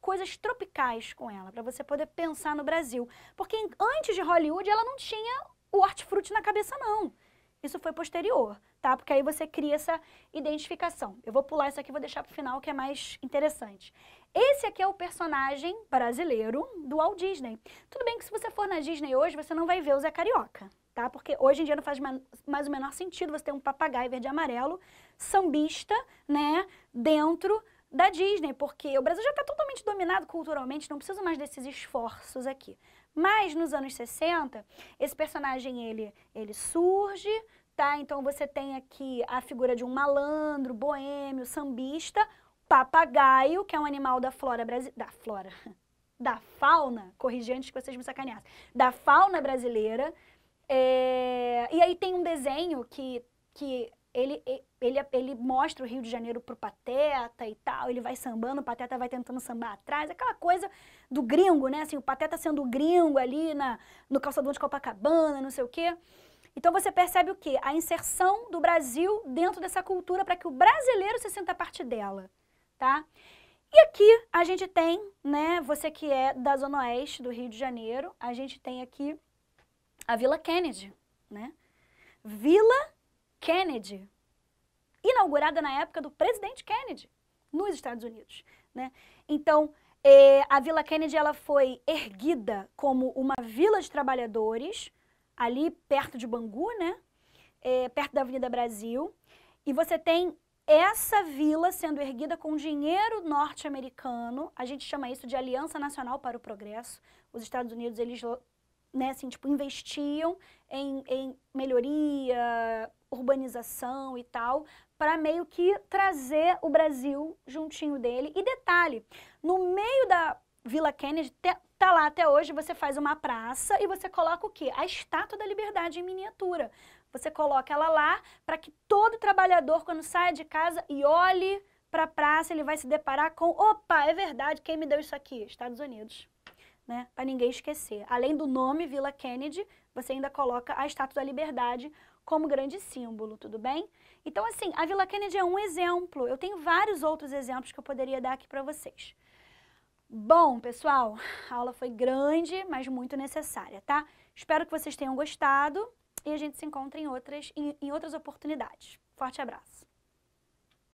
A: coisas tropicais com ela, para você poder pensar no Brasil. Porque antes de Hollywood, ela não tinha o hortifruti na cabeça, não. Isso foi posterior, tá? Porque aí você cria essa identificação. Eu vou pular isso aqui e vou deixar pro final, que é mais interessante. Esse aqui é o personagem brasileiro do Walt Disney. Tudo bem que se você for na Disney hoje, você não vai ver o Zé Carioca, tá? Porque hoje em dia não faz mais o menor sentido você ter um papagaio verde e amarelo, sambista, né, dentro da Disney, porque o Brasil já está totalmente dominado culturalmente, não precisa mais desses esforços aqui. Mas nos anos 60, esse personagem, ele surge, tá? Então você tem aqui a figura de um malandro, boêmio, sambista, papagaio, que é um animal da fauna, corrigi antes que vocês me sacaneassem, da fauna brasileira. E aí tem um desenho que ele mostra o Rio de Janeiro pro Pateta e tal, ele vai sambando, o Pateta vai tentando sambar atrás, aquela coisa do gringo, né? Assim, o Pateta sendo o gringo ali no calçadão de Copacabana, não sei o quê. Então você percebe o quê? A inserção do Brasil dentro dessa cultura para que o brasileiro se sinta parte dela, tá? E aqui a gente tem, né, você que é da Zona Oeste do Rio de Janeiro, a gente tem aqui a Vila Kennedy, né? Vila Kennedy, inaugurada na época do presidente Kennedy, nos Estados Unidos, né? Então, a Vila Kennedy ela foi erguida como uma vila de trabalhadores, ali perto de Bangu, né? Perto da Avenida Brasil, e você tem essa vila sendo erguida com dinheiro norte-americano, a gente chama isso de Aliança Nacional para o Progresso. Os Estados Unidos, eles, né, assim, tipo, investiam em melhoria, urbanização e tal, para meio que trazer o Brasil juntinho dele. E detalhe, no meio da Vila Kennedy, tá lá até hoje, você faz uma praça e você coloca o quê? A Estátua da Liberdade em miniatura. Você coloca ela lá para que todo trabalhador, quando saia de casa e olhe para a praça, ele vai se deparar com, opa, é verdade, quem me deu isso aqui? Estados Unidos. Né, para ninguém esquecer. Além do nome Vila Kennedy, você ainda coloca a Estátua da Liberdade como grande símbolo, tudo bem? Então, assim, a Vila Kennedy é um exemplo. Eu tenho vários outros exemplos que eu poderia dar aqui para vocês. Bom, pessoal, a aula foi grande, mas muito necessária, tá? Espero que vocês tenham gostado e a gente se encontra em outras oportunidades. Forte abraço!